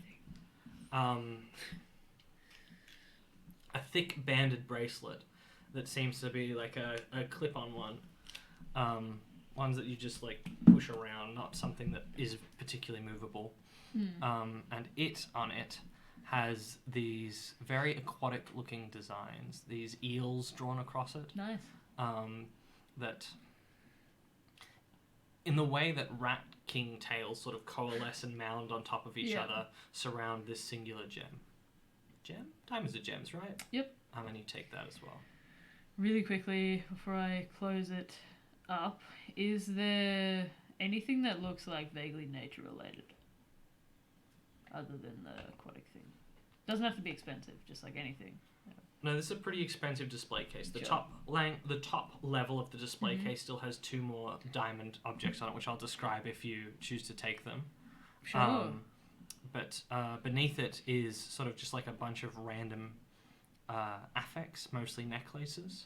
A thick banded bracelet that seems to be like a clip-on one. Ones that you just like push around, not something that is particularly movable. And it on it has these very aquatic looking designs, these eels drawn across it. Nice. That in the way that rat king tails sort of coalesce and mound on top of each Yeah. other, surround this singular gem. Gem? Diamonds are gems, right? Yep. And you take that as well. Really quickly, before I close it up, is there anything that looks like vaguely nature related? Other than the aquatic thing. Doesn't have to be expensive, just like anything. No, this is a pretty expensive display case. The Sure. the top level of the display Mhm. case still has 2 more diamond objects on it, which I'll describe if you choose to take them. Sure. But beneath it is sort of just like a bunch of random affects, mostly necklaces.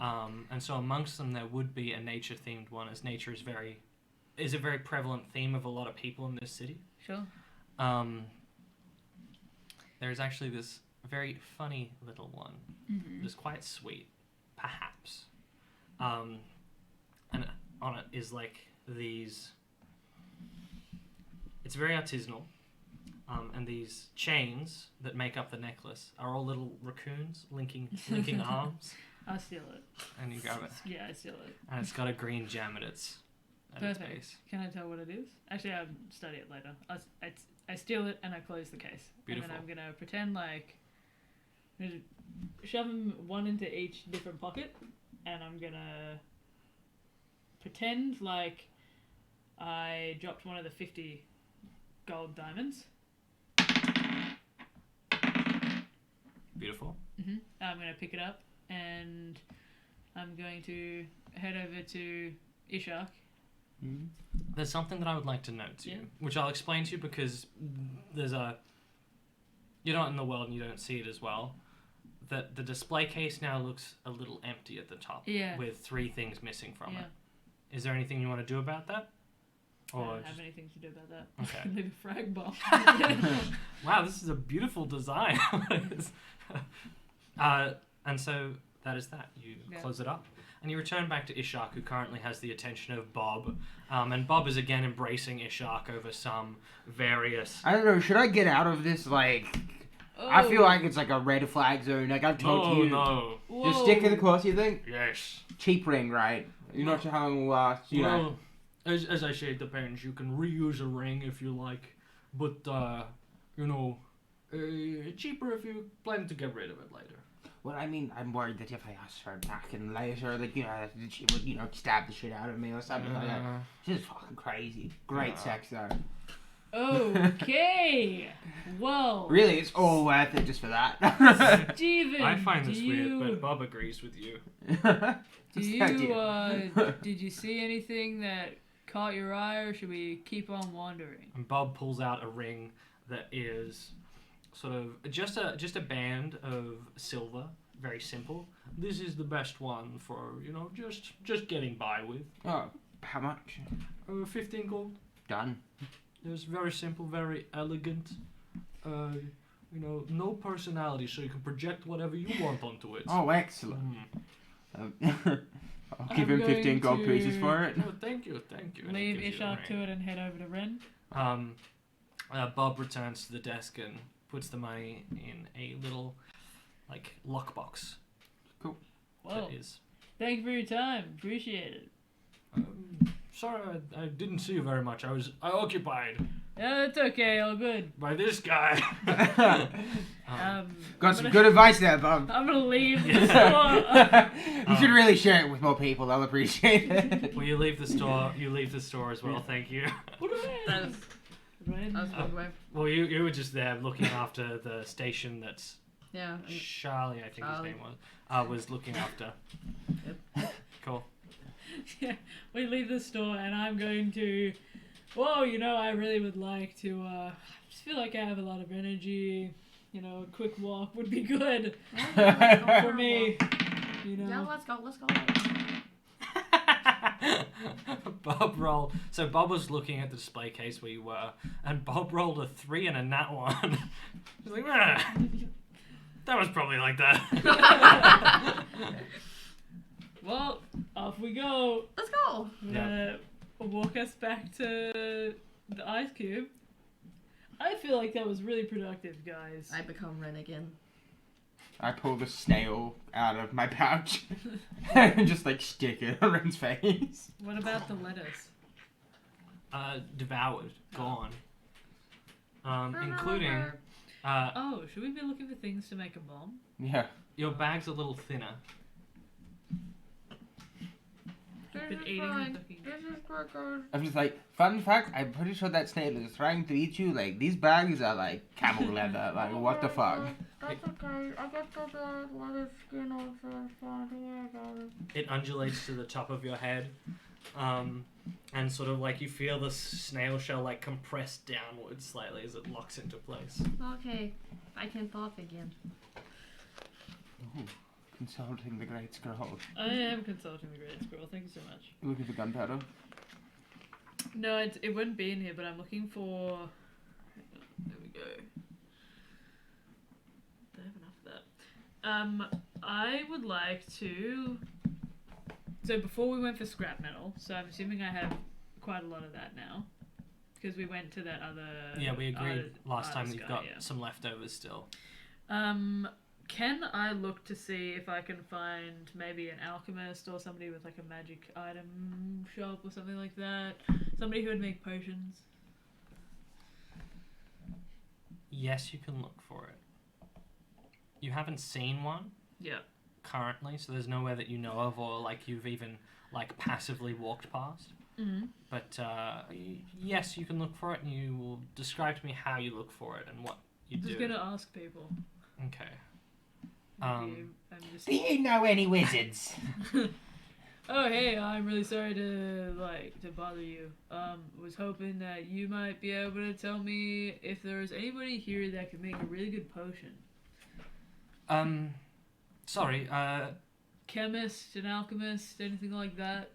And so amongst them there would be a nature-themed one, as nature is a very prevalent theme of a lot of people in this city. Sure. There's actually this very funny little one. It's quite sweet, perhaps. And on it is like these. It's very artisanal, and these chains that make up the necklace are all little raccoons linking arms, I'll steal it. and you grab it, Yeah, I steal it. and it's got a green gem at its Perfect. base. Can I tell what it is? Actually, I'll study it later. I steal it and I close the case. Beautiful. And then I'm gonna pretend like I'm gonna shove them one into each different pocket, and I'm gonna pretend like I dropped one of the 50 gold diamonds. Beautiful. I'm gonna pick it up and I'm going to head over to Ishak. There's something that I would like to note to you, which I'll explain to you because there's you're not in the world and you don't see it as well. That the display case now looks a little empty at the top, with 3 things missing from it. Is there anything you want to do about that? I Or don't have anything to do about that. Okay. Leave a frag bomb. Wow, this is a beautiful design. And so that is that. You close it up. And you return back to Ishak, who currently has the attention of Bob. And Bob is again embracing Ishak over some various... I don't know, should I get out of this, like... I feel like it's like a red flag zone, like I've told you. No. Just stick to the course, you think? Yes. Cheap ring, right? You're not sure how long it will last, you know. As I say, it depends. You can reuse a ring if you like, but cheaper if you plan to get rid of it later. Well, I mean, I'm worried that if I ask her back in later, like, she would, stab the shit out of me or something like that. She's fucking crazy. Great sex, though. Okay. Well. Really, it's all worth it just for that. Steven, I find this weird, but Bob agrees with you. Did you see anything that caught your eye, or should we keep on wandering? And Bob pulls out a ring that is sort of just a band of silver, very simple. This is the best one for, just getting by with. Oh, how much? 15 gold. Done. It's very simple, very elegant. No personality, so you can project whatever you want onto it. Oh, excellent. I'll give him 15 gold pieces for it. Oh, thank you. Leave Ishak to it and head over to Ren. Bob returns to the desk and puts the money in a little, lockbox. Cool. Well, That is. thank you for your time. Appreciate it. Sorry, I didn't see you very much. I was occupied Yeah, it's okay. All good. by this guy. Got some good advice there, Bob. I'm gonna leave the store. You should really share it with more people. They'll appreciate it. Well, you leave the store. You leave the store as well. Thank you. That's Ren. a good way. Well, you were just there looking after the station that's Yeah. Charlie, I think Charlie. his name was looking after. Yep. Cool. Yeah, we leave the store, and I'm going to. Whoa, I really would like to. I just feel like I have a lot of energy. A quick walk would be good for me. Yeah, let's go. Bob rolled. So Bob was looking at the display case where you were, and Bob rolled a 3 and a nat 1. He's like, that was probably like that. Well, off we go. Let's go. I'm gonna walk us back to the ice cube. I feel like that was really productive, guys. I become Ren again. I pull the snail out of my pouch and just stick it on Ren's face. What about the lettuce? Devoured, gone. Including. Oh, should we be looking for things to make a bomb? Yeah. Your bag's a little thinner. Been eating the fucking... I'm just fun fact, I'm pretty sure that snail is trying to eat you. These bags are camel leather. What the fuck? That's okay. I just got the lettuce skin off the front. It undulates to the top of your head. And sort of you feel the snail shell compress downwards slightly as it locks into place. Okay, I can talk again. Ooh, consulting the Great Scroll. I am consulting the Great Scroll. Thank you so much. Looking for gunpowder. No, it wouldn't be in here, but I'm looking for... There we go. I have enough of that. I would like to So before we went for scrap metal, so I'm assuming I have quite a lot of that now. Because we went to that other... Yeah, we agreed last time that artist you've guy, got yeah. some leftovers still. Can I look to see if I can find maybe an alchemist or somebody with like a magic item shop or something like that? Somebody who would make potions? Yes, you can look for it. You haven't seen one Yeah. currently, so there's nowhere that you know of or like you've even like passively walked past. Mm-hmm. But yes, you can look for it, and you will describe to me how you look for it and what you I'm do. just gonna ask people. Okay. Maybe I'm just... Do you know any wizards? Oh hey, I'm really sorry to bother you. Was hoping that you might be able to tell me if there's anybody here that could make a really good potion. Sorry, Chemist, an alchemist, anything like that?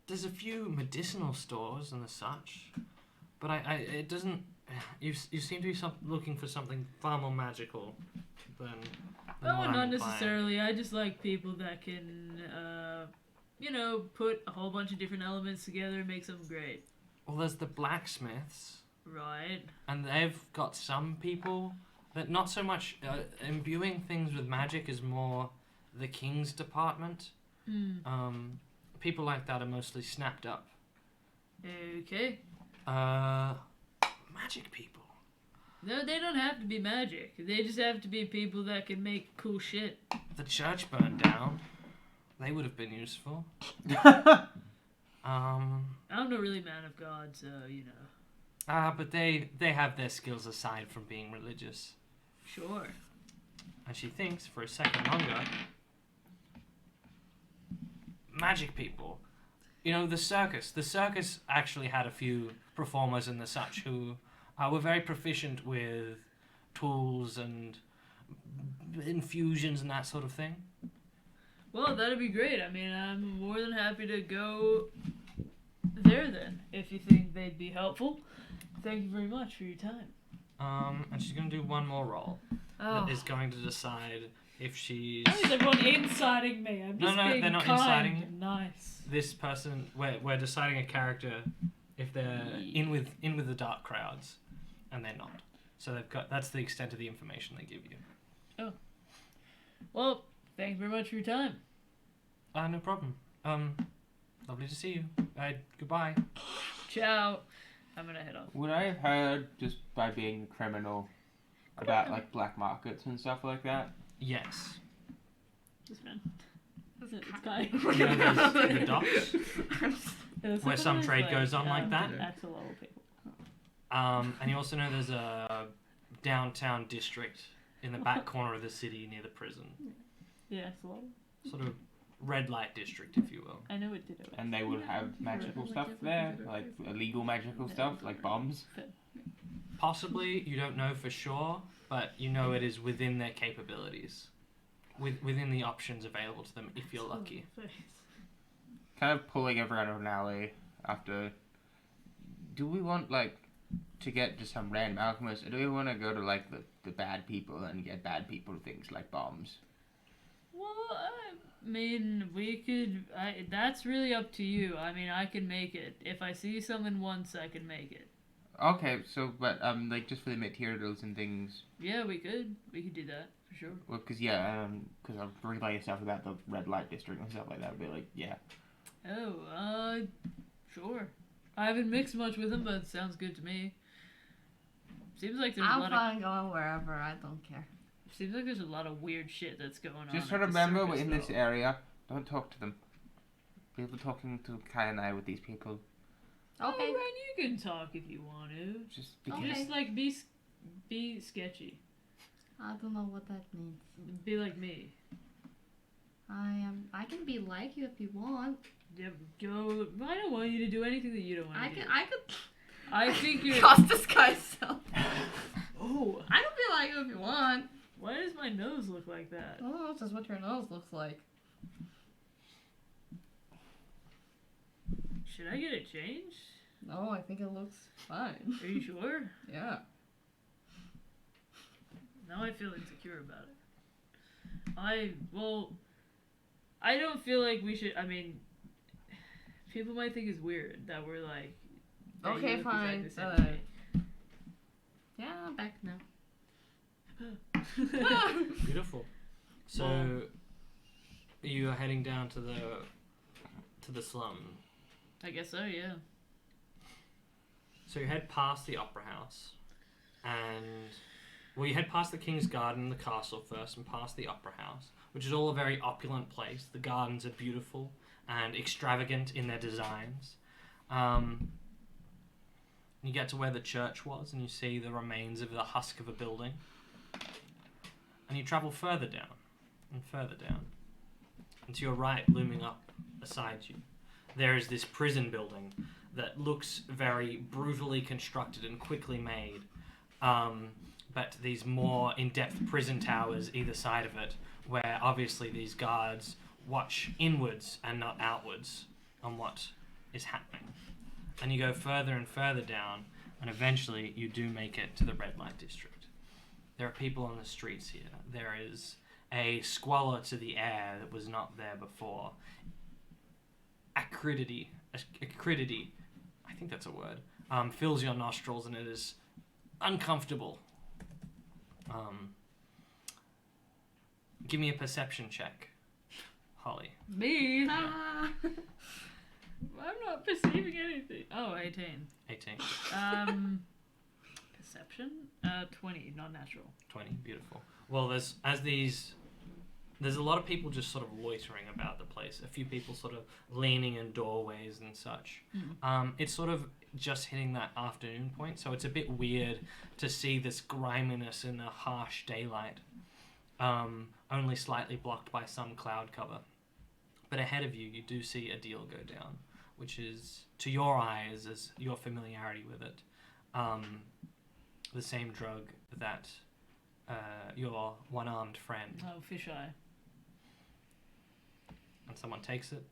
there's a few medicinal stores and the such, but it doesn't. You seem to be looking for something far more magical than Oh, what not I'm necessarily. I just like people that can, put a whole bunch of different elements together and make something great. Well, there's the blacksmiths, Right. and they've got some people that not so much imbuing things with magic is more the king's department. People like that are mostly snapped up. Okay. Magic people. No, they don't have to be magic. They just have to be people that can make cool shit. The church burned down. They would have been useful. I'm not really man of God, so, you know. But they have their skills aside from being religious. Sure. And she thinks for a second longer. Magic people. You know, the circus. The circus actually had a few performers and the such who were very proficient with tools and infusions and that sort of thing. Well, that'd be great. I mean, I'm more than happy to go there then, if you think they'd be helpful. Thank you very much for your time. And she's going to do one more roll. Oh. That is going to decide if she's... How is everyone inciting me? I'm just No, being they're not kind inciting. and nice. This person, we're deciding a character if they're in with the dark crowds, and they're not. So that's the extent of the information they give you. Oh. Well, thank you very much for your time. No problem. Lovely to see you. Goodbye. Ciao. I'm gonna head off. Would I have heard, just by being a criminal, about like black markets and stuff like that? Yes. This man. It's kind You know, there's the docks, of... where some trade goes on like that. Axolotl people. And you also know there's a downtown district in the back corner of the city near the prison. Yeah, axolotl. Sort of red light district, if you will. I know it did it. And they would have magical stuff there, like illegal magical stuff, like bombs. Possibly, you don't know for sure, but you know it is within their capabilities. Within the options available to them, if you're lucky. Kind of pulling everyone out of an alley after... Do we want, like, to get just some random alchemist, or do we want to go to, like, the bad people and get bad people things like bombs? Well, I mean, we could... that's really up to you. I mean, I can make it. If I see someone once, I can make it. Okay, so, but, like, just for the materials and things... Yeah, we could. We could do that, for sure. Well, because I've relayed stuff about the red light district and stuff like that, would be like, yeah. Oh, sure. I haven't mixed much with them, but it sounds good to me. Seems like there's a I'm lot fine going wherever. I don't care. Seems like there's a lot of weird shit that's going on. Just at the remember, circus, we're in this though. area. Don't talk to them. People talking to Kai and I with these people. Okay. Oh, Ren, you can talk if you want to. Just be Okay. Just like be sketchy. I don't know what that means. Be like me. I can be like you if you want. Yeah, go. I don't want you to do anything that you don't want to do. I could I think you're. cost this guy's self. Oh, I can be like you if you want. why does my nose look like that? Oh, that's just what your nose looks like. Should I get it changed? No, I think it looks fine. Are you sure? Yeah. Now I feel insecure about it. I don't feel like we should. I mean, people might think it's weird that we're like. that you Okay, look fine. exactly the same as me. Yeah, I'm back now. Beautiful. So you are heading down to the slum. I guess so, yeah. So you head past the Opera House, and you head past the King's Garden and the castle first, and past the Opera House, which is all a very opulent place. The gardens are beautiful and extravagant in their designs. You get to where the church was, and you see the remains of the husk of a building. And you travel further down, and further down. And to your right, looming up beside you, there is this prison building that looks very brutally constructed and quickly made. But these more in-depth prison towers either side of it, where obviously these guards watch inwards and not outwards on what is happening. And you go further and further down, and eventually you do make it to the red light district. There are people on the streets here. There is a squalor to the air that was not there before. Acridity, I think that's a word, fills your nostrils, and it is uncomfortable. Give me a perception check, Holly. Me? Ah. I'm not perceiving anything. Oh, 18. 18. Perception? 20, not natural. 20, beautiful. Well, there's a lot of people just sort of loitering about the place. A few people sort of leaning in doorways and such. It's sort of just hitting that afternoon point, so it's a bit weird to see this griminess in the harsh daylight, only slightly blocked by some cloud cover. But ahead of you, you do see a deal go down, which is, to your eyes, as your familiarity with it, the same drug that your one-armed friend. Oh, fisheye. And someone takes it,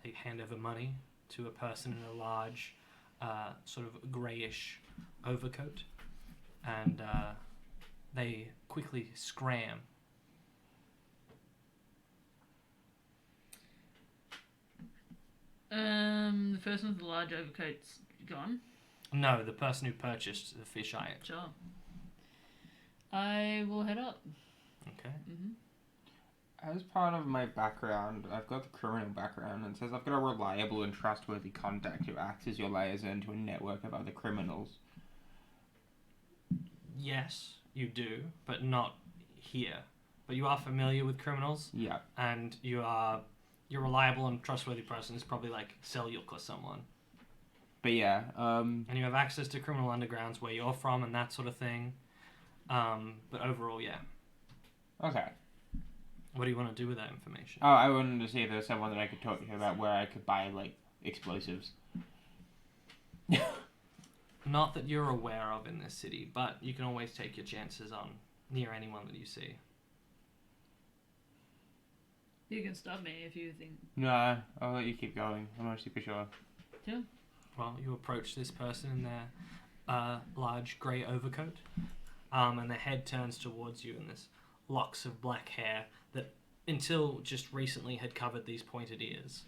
they hand over money to a person in a large, sort of greyish overcoat, and they quickly scram. The person with the large overcoat's gone. No, the person who purchased the fisheye. Sure. I will head up. Okay. As part of my background, I've got the criminal background, and it says I've got a reliable and trustworthy contact who acts as your liaison to a network of other criminals. Yes, you do, but not here. But you are familiar with criminals, Yeah. and your reliable and trustworthy person is probably like Selyuk or someone. But yeah, And you have access to criminal undergrounds where you're from and that sort of thing. But overall, yeah. okay. What do you want to do with that information? Oh, I wanted to see if there's someone that I could talk to about where I could buy, like, explosives. Not that you're aware of in this city, but you can always take your chances on near anyone that you see. You can stop me if you think. No, I'll let you keep going. I'm not super sure. Yeah. Well, you approach this person in their large grey overcoat, and their head turns towards you, and there's locks of black hair that until just recently had covered these pointed ears.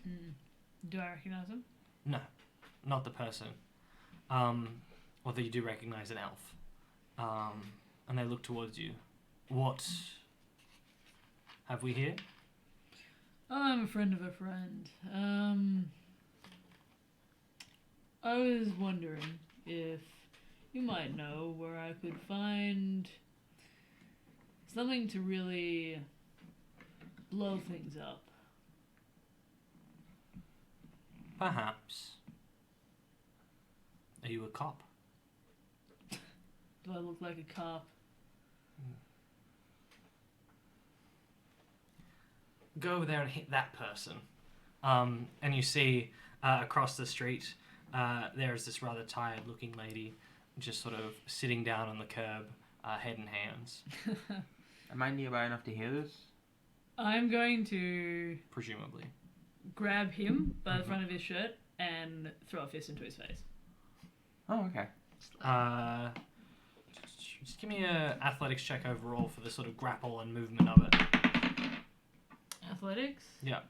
Do I recognize him? No, not the person. Although you do recognize an elf. And they look towards you. What have we here? I'm a friend of a friend. I was wondering if you might know where I could find something to really blow things up. Perhaps. Are you a cop? Do I look like a cop? Go over there and hit that person. And you see across the street, there's this rather tired looking lady just sort of sitting down on the curb, head in hands. Am I nearby enough to hear this? I'm going to Presumably. grab him by the front of his shirt and throw a fist into his face. Oh, okay. Just give me a athletics check overall for the sort of grapple and movement of it. Athletics? Yeah.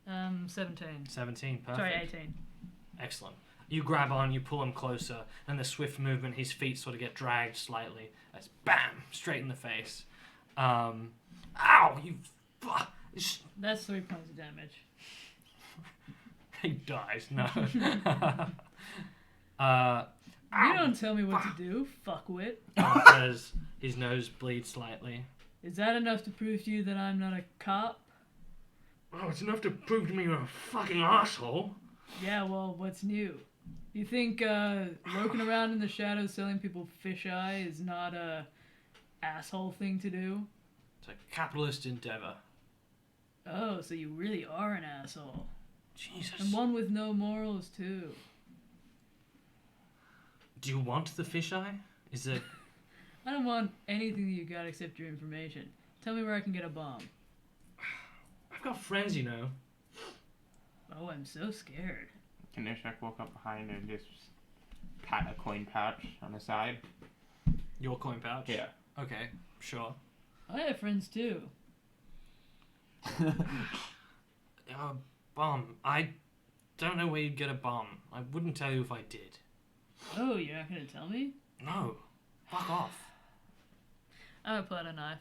17. 17, perfect. Sorry, 18. Excellent. You grab on, you pull him closer, and the swift movement, his feet sort of get dragged slightly. That's bam, straight in the face. Ow, you... That's 3 points of damage. He dies, no. You don't tell me what to do, fuckwit. As his nose bleeds slightly. Is that enough to prove to you that I'm not a cop? Oh, it's enough to prove to me you're a fucking asshole. Yeah, well, what's new? You think lurking around in the shadows selling people fisheye is not a asshole thing to do? It's a capitalist endeavor. Oh, so you really are an asshole. Jesus. And one with no morals, too. Do you want the fisheye? Is it... I don't want anything that you got except your information. Tell me where I can get a bomb. I've got friends, you know. Oh, I'm so scared. Can Ishak walk up behind and just pat a coin pouch on the side? Your coin pouch? Yeah. Okay, sure. I have friends, too. Bomb. I don't know where you'd get a bomb. I wouldn't tell you if I did. Oh, you're not gonna tell me? No. Fuck off. I'm gonna pull out a knife.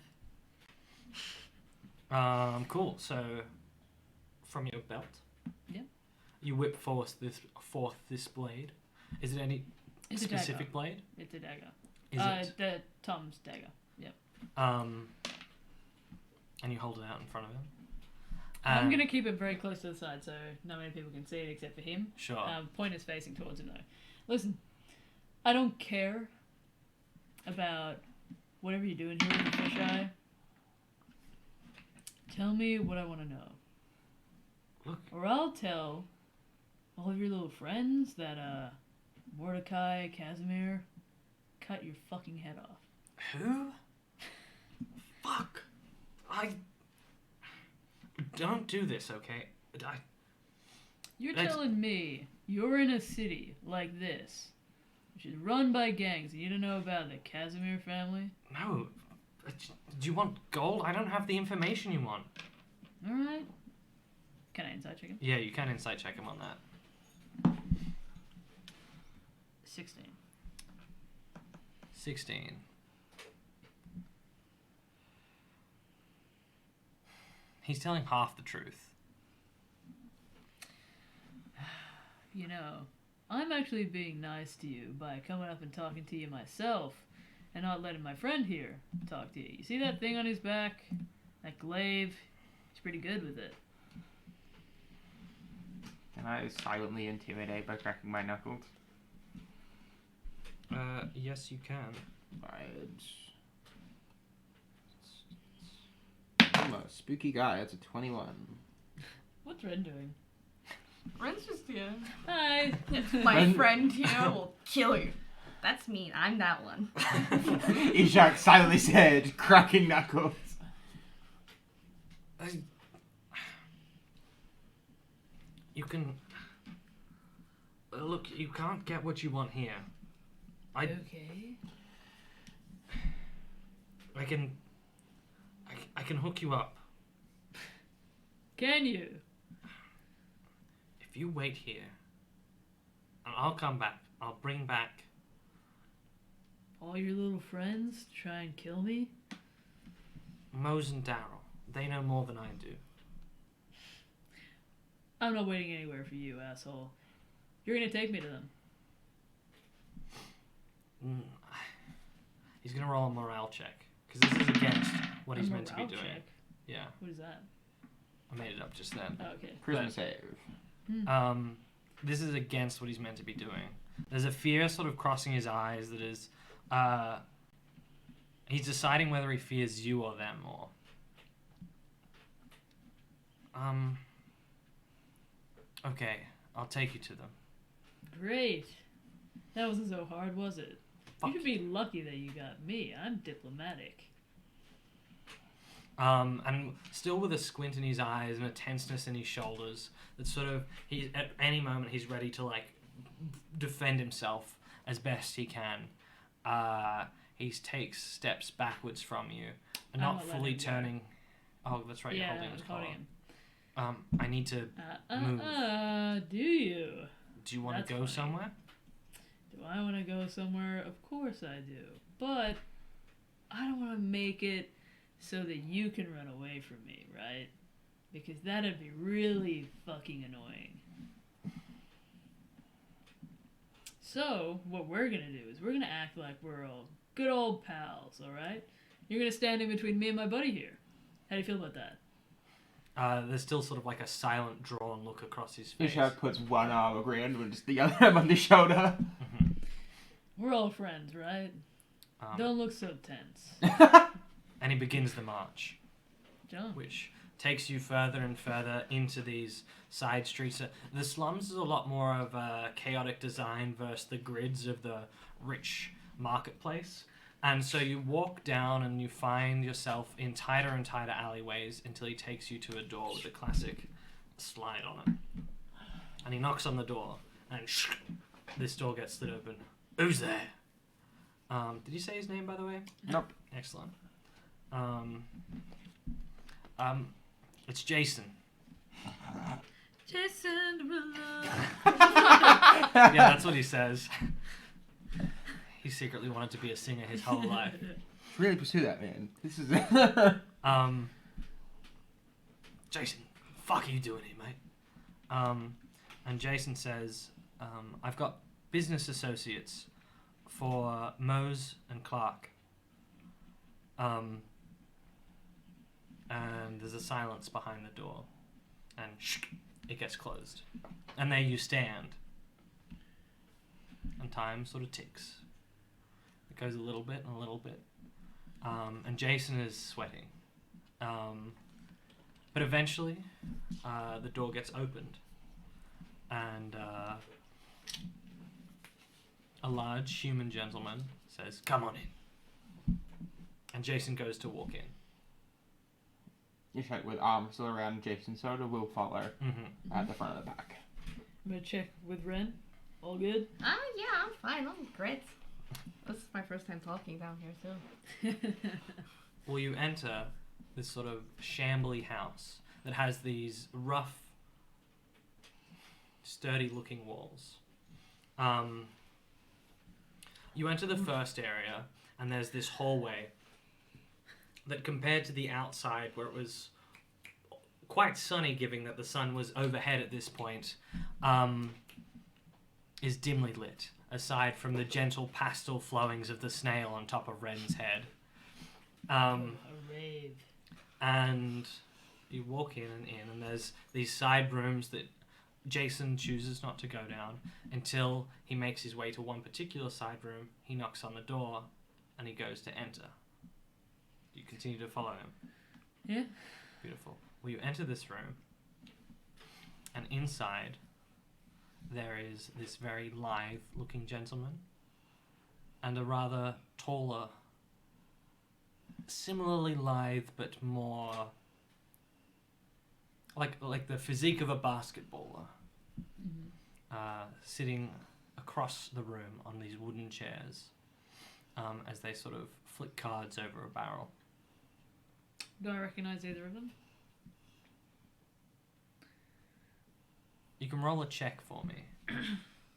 Cool. So, from your belt? Yeah. You whip forth this blade. Is it any It's specific a dagger. blade? It's a dagger. Is it? The Tom's dagger. Yep. And you hold it out in front of him. I'm gonna keep it very close to the side so not many people can see it except for him. Sure. Point is facing towards him though. Listen, I don't care about whatever you're doing here in the fisheye. Tell me what I want to know. Look. Or I'll tell all of your little friends that Mordecai, Casimir, cut your fucking head off. Who? Fuck. Don't do this, okay? You're That's- telling me you're in a city like this, which is run by gangs, and you don't know about the Casimir family? No. Do you want gold? I don't have the information you want. Alright. Can I insight check him? Yeah, you can insight check him on that. 16. 16. He's telling half the truth. You know, I'm actually being nice to you by coming up and talking to you myself and not letting my friend here talk to you. You see that thing on his back? That glaive? He's pretty good with it. Can I silently intimidate by cracking my knuckles? Yes, you can. Right. I'm a spooky guy. That's a 21. What's Ren doing? Ren's just here. Hi! My Ren- friend here will kill you. That's mean. I'm that one. Ishak silently said, cracking knuckles. You can... Look, you can't get what you want here. Okay. I can hook you up. Can you? If you wait here, and I'll come back. I'll bring back... All your little friends to try and kill me? Mose and Daryl. They know more than I do. I'm not waiting anywhere for you, asshole. You're gonna take me to them. He's gonna roll a morale check. Because this is against what he's A meant to be morale doing. check? Yeah, What is that? I made it up just then. Oh, okay. Charisma But- save. This is against what he's meant to be doing. There's a fear sort of crossing his eyes that is, he's deciding whether he fears you or them more. Okay, I'll take you to them. Great. That wasn't so hard, was it? Fuck. You should be lucky that you got me. I'm diplomatic. And still with a squint in his eyes and a tenseness in his shoulders, that sort of, he's at any moment he's ready to like defend himself as best he can. He takes steps backwards from you, and I'm not not letting fully him go. turning. Oh, that's right, yeah, you're holding I his was collar. holding him. I need to move. Do you? Do you want That's to go funny. somewhere? Do I want to go somewhere? Of course I do. But I don't want to make it so that you can run away from me, right? Because that'd be really fucking annoying. So, what we're gonna do is we're gonna act like we're all good old pals, alright? You're gonna stand in between me and my buddy here. How do you feel about that? There's still sort of like a silent, drawn look across his face. Ishak puts one arm around and just the other arm on the shoulder. We're all friends, right? Don't look so tense. And he begins the march, John. which takes you further and further into these side streets. The slums is a lot more of a chaotic design versus the grids of the rich marketplace. And so you walk down and you find yourself in tighter and tighter alleyways until he takes you to a door with a classic slide on it. And he knocks on the door, and this door gets slid open. Who's there? Did you say his name, by the way? Nope. Excellent. It's Jason. Jason Derulo. Yeah, that's what he says. He secretly wanted to be a singer his whole life. Really pursue that, man. This is... Jason, fuck are you doing here, mate? And Jason says, I've got business associates for Mose and Clark. And there's a silence behind the door. And it gets closed. And there you stand. And time sort of ticks. It goes a little bit and a little bit. And Jason is sweating. But eventually, the door gets opened. And a large human gentleman says, "Come on in." And Jason goes to walk in. Ishak with arms still around Jason's shoulder will follow at the front of the pack. I'm gonna check with Ren. All good? Yeah, I'm fine. I'm great. This is my first time talking down here, too. Well, you enter this sort of shambly house that has these rough, sturdy-looking walls. You enter the first area, and there's this hallway that, compared to the outside, where it was quite sunny, given that the sun was overhead at this point, is dimly lit, aside from the gentle pastel flowings of the snail on top of Ren's head. A rave. And you walk in, and there's these side rooms that Jason chooses not to go down until he makes his way to one particular side room. He knocks on the door, and he goes to enter. You continue to follow him. Yeah. Beautiful. Well, you enter this room, and inside there is this very lithe-looking gentleman and a rather taller, similarly lithe but more like the physique of a basketballer, sitting across the room on these wooden chairs as they sort of flick cards over a barrel. Do I recognize either of them? You can roll a check for me.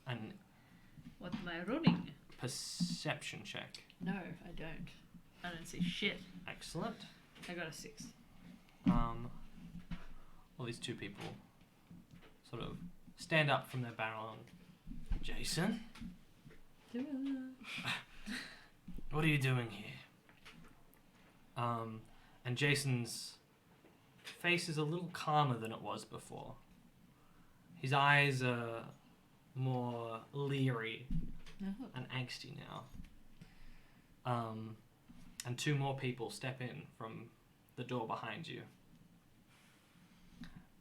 An What am I rolling? perception check. No, I don't. I don't see shit. Excellent. I got a 6. Well, these two people sort of stand up from their barrel and, Jason, what are you doing here? And Jason's face is a little calmer than it was before. His eyes are more leery and angsty now. And two more people step in from the door behind you.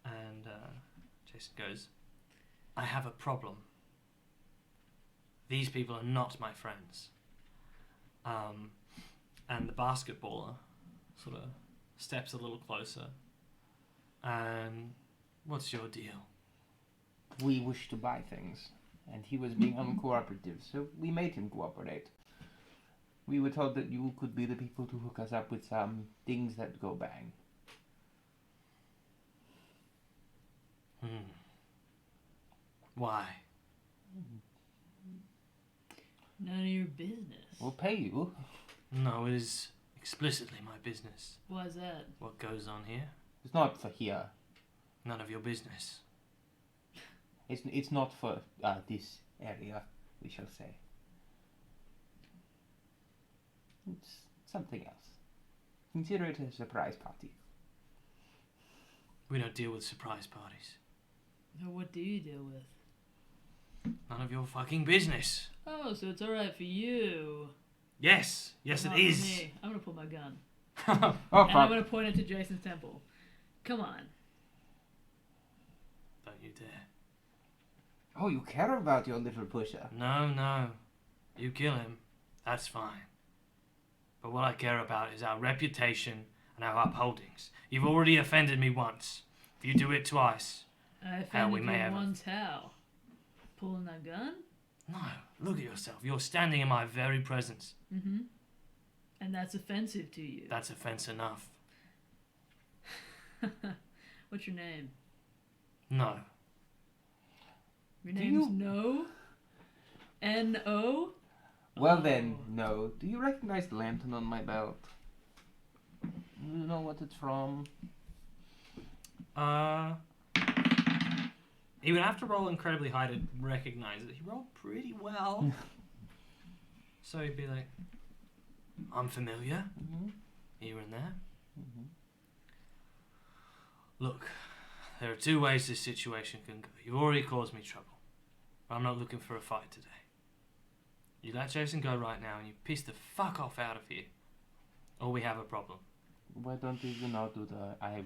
And Jason goes, I have a problem. These people are not my friends. And the basketballer sort of steps a little closer. And what's your deal? We wish to buy things, and he was being uncooperative, so we made him cooperate. We were told that you could be the people to hook us up with some things that go bang. Why? None of your business. We'll pay you. No, it is explicitly my business. Why is that? What goes on here? It's not for here. None of your business. It's not for this area, we shall say. It's something else. Consider it a surprise party. We don't deal with surprise parties. Now, what do you deal with? None of your fucking business. Oh, so it's alright for you. Yes, it Not for is. me. I'm gonna pull my gun. Oh, And I'm fuck. gonna point it to Jason's temple. Come on. Don't you dare. Oh, you care about your little pusher. No. You kill him. That's fine. But what I care about is our reputation and our upholdings. You've already offended me once. If you do it twice... I Hell, we offended may you have- once. How? Pulling that gun? No, look at yourself. You're standing in my very presence. Mm-hmm. And that's offensive to you. That's offense enough. What's your name? No. Your Do name's you- No? N-O? Well Oh. then, no. Do you recognize the lantern on my belt? Do you know what it's from? He would have to roll incredibly high to recognize it. He rolled pretty well. So he'd be like, I'm familiar. Mm-hmm. Here and there. Mm-hmm. Look, there are two ways this situation can go. You've already caused me trouble. But I'm not looking for a fight today. You let Jason go right now and you piss the fuck off out of here. Or we have a problem. Why don't you not do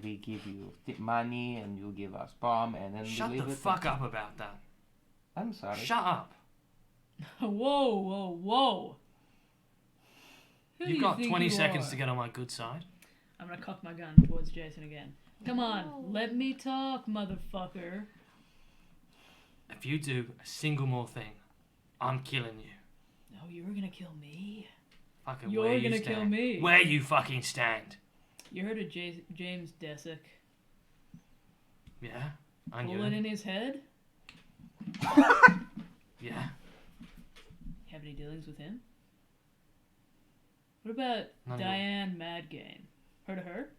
we give you money and you give us bomb and then Shut we leave the it? fuck up about that. I'm sorry. Shut up. Whoa. Who do You've you got think 20 you seconds are? to get on my good side. I'm gonna cock my gun towards Jason again. Come on, No. let me talk, motherfucker. If you do a single more thing, I'm killing you. No, you're gonna kill me. Fucking You're where you gonna stand. kill me. Where you fucking stand. You heard of James Desick? Yeah, I knew Bullet it. in his head? Yeah. Have any dealings with him? What about None of Diane Madgame? Heard of her?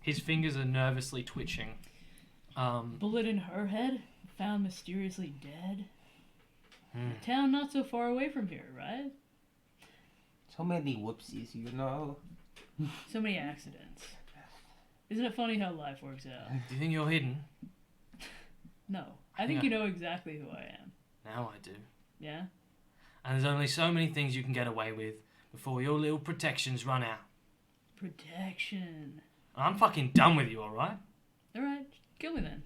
His fingers are nervously twitching. Bullet in her head? Found mysteriously dead? Hmm. Town not so far away from here, right? So many whoopsies, you know. So many accidents. Isn't it funny how life works out? Do you think you're hidden? No. I think you know exactly who I am. Now I do. Yeah? And there's only so many things you can get away with before your little protections run out. Protection. I'm fucking done with you, alright? Alright, kill me then.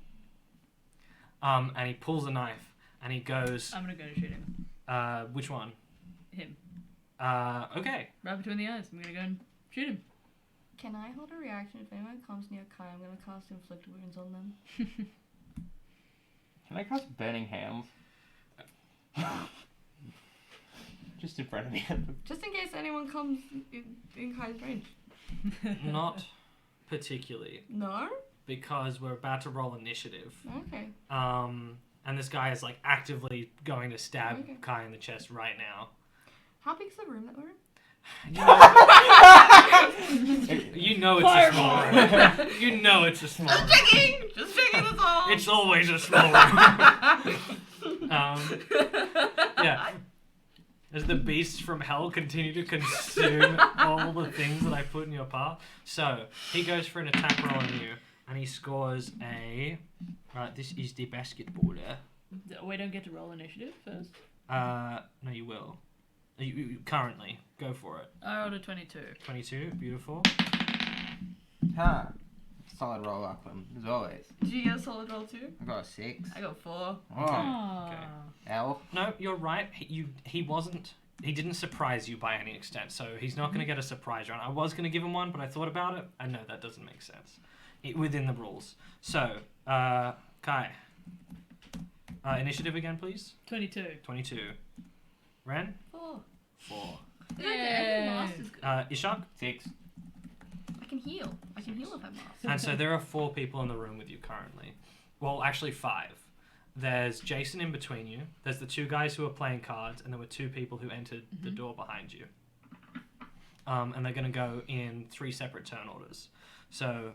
And he pulls a knife and he goes, I'm gonna go to shoot him. which one? Him. Okay. Right between the eyes. I'm gonna go and shoot him. Can I hold a reaction if anyone comes near Kai? I'm gonna cast inflict wounds on them. Can I cast burning hands? Just in front of me. Just in case anyone comes in Kai's range. Not particularly. No? Because we're about to roll initiative. Okay. And this guy is like actively going to stab Okay. Kai in the chest right now. How big's the room that we're in? You know it's a small room. You know it's a small room. Just checking that's all. It's always a small room. Yeah. As the beasts from hell continue to consume all the things that I put in your path. So, he goes for an attack roll on you, and he scores a... Right, this is the basketballer. We don't get to roll initiative first. No, you will. You currently. Go for it. I rolled a 22. 22, beautiful. Huh. Solid roll, Lachlan, as always. Did you get a solid roll too? I got a 6. I got 4. Oh, Aww. okay. elf. No, you're right. He didn't surprise you by any extent, so he's not going to get a surprise round. I was going to give him one, but I thought about it, and no, that doesn't make sense. Within the rules. So, Kai. Initiative again, please. 22. 22. Ren? 4. 4. Did I get any Yay. masters? Ishak? 6. I can heal. I can heal if I'm lost. And so there are 4 people in the room with you currently. Well, actually 5. There's Jason in between you. There's the 2 guys who are playing cards, and there were 2 people who entered the door behind you. And they're going to go in 3 separate turn orders. So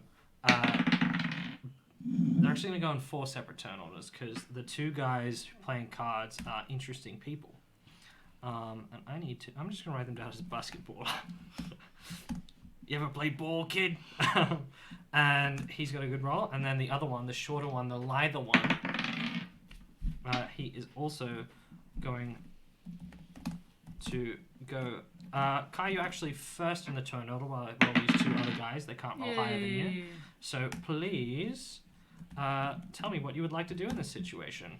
they're actually going to go in 4 separate turn orders because the 2 guys playing cards are interesting people. And I'm just going to write them down as a basketball. You ever play ball, kid? And he's got a good roll. And then the other one, the shorter one, the lither one, he is also going to go... Kai, you actually first in the turn order while these 2 other guys, they can't roll higher than you. So please tell me what you would like to do in this situation.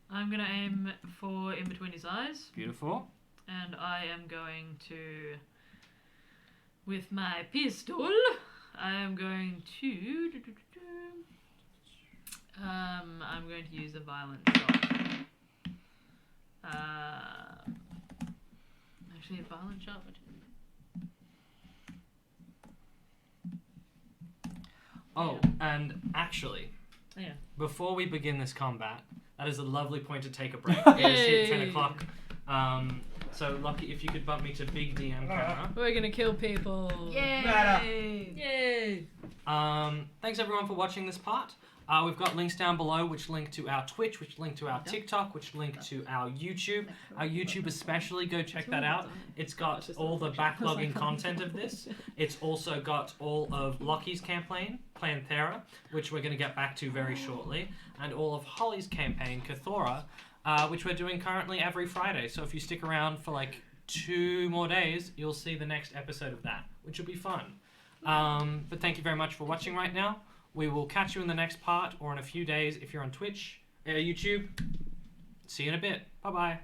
I'm going to aim for in between his eyes. Beautiful. And I am going to, with my pistol, I am going to, I'm going to use a violent shot. Actually, a violent shot. Oh, and actually, before we begin this combat, that is a lovely point to take a break. It is hit 10 o'clock. So, Lucky, if you could bump me to Big DM camera. We're gonna kill people. Yay! Yay! Thanks everyone for watching this part. We've got links down below which link to our Twitch, which link to our TikTok, which link to our YouTube. Our YouTube especially, go check that out. It's got all the backlogging content of this. It's also got all of Lockie's campaign, Planthera, which we're going to get back to very shortly, and all of Holly's campaign, Cathora, which we're doing currently every Friday. So if you stick around for like 2 more days, you'll see the next episode of that, which will be fun. But thank you very much for watching right now. We will catch you in the next part or in a few days if you're on Twitch, YouTube. See you in a bit. Bye-bye.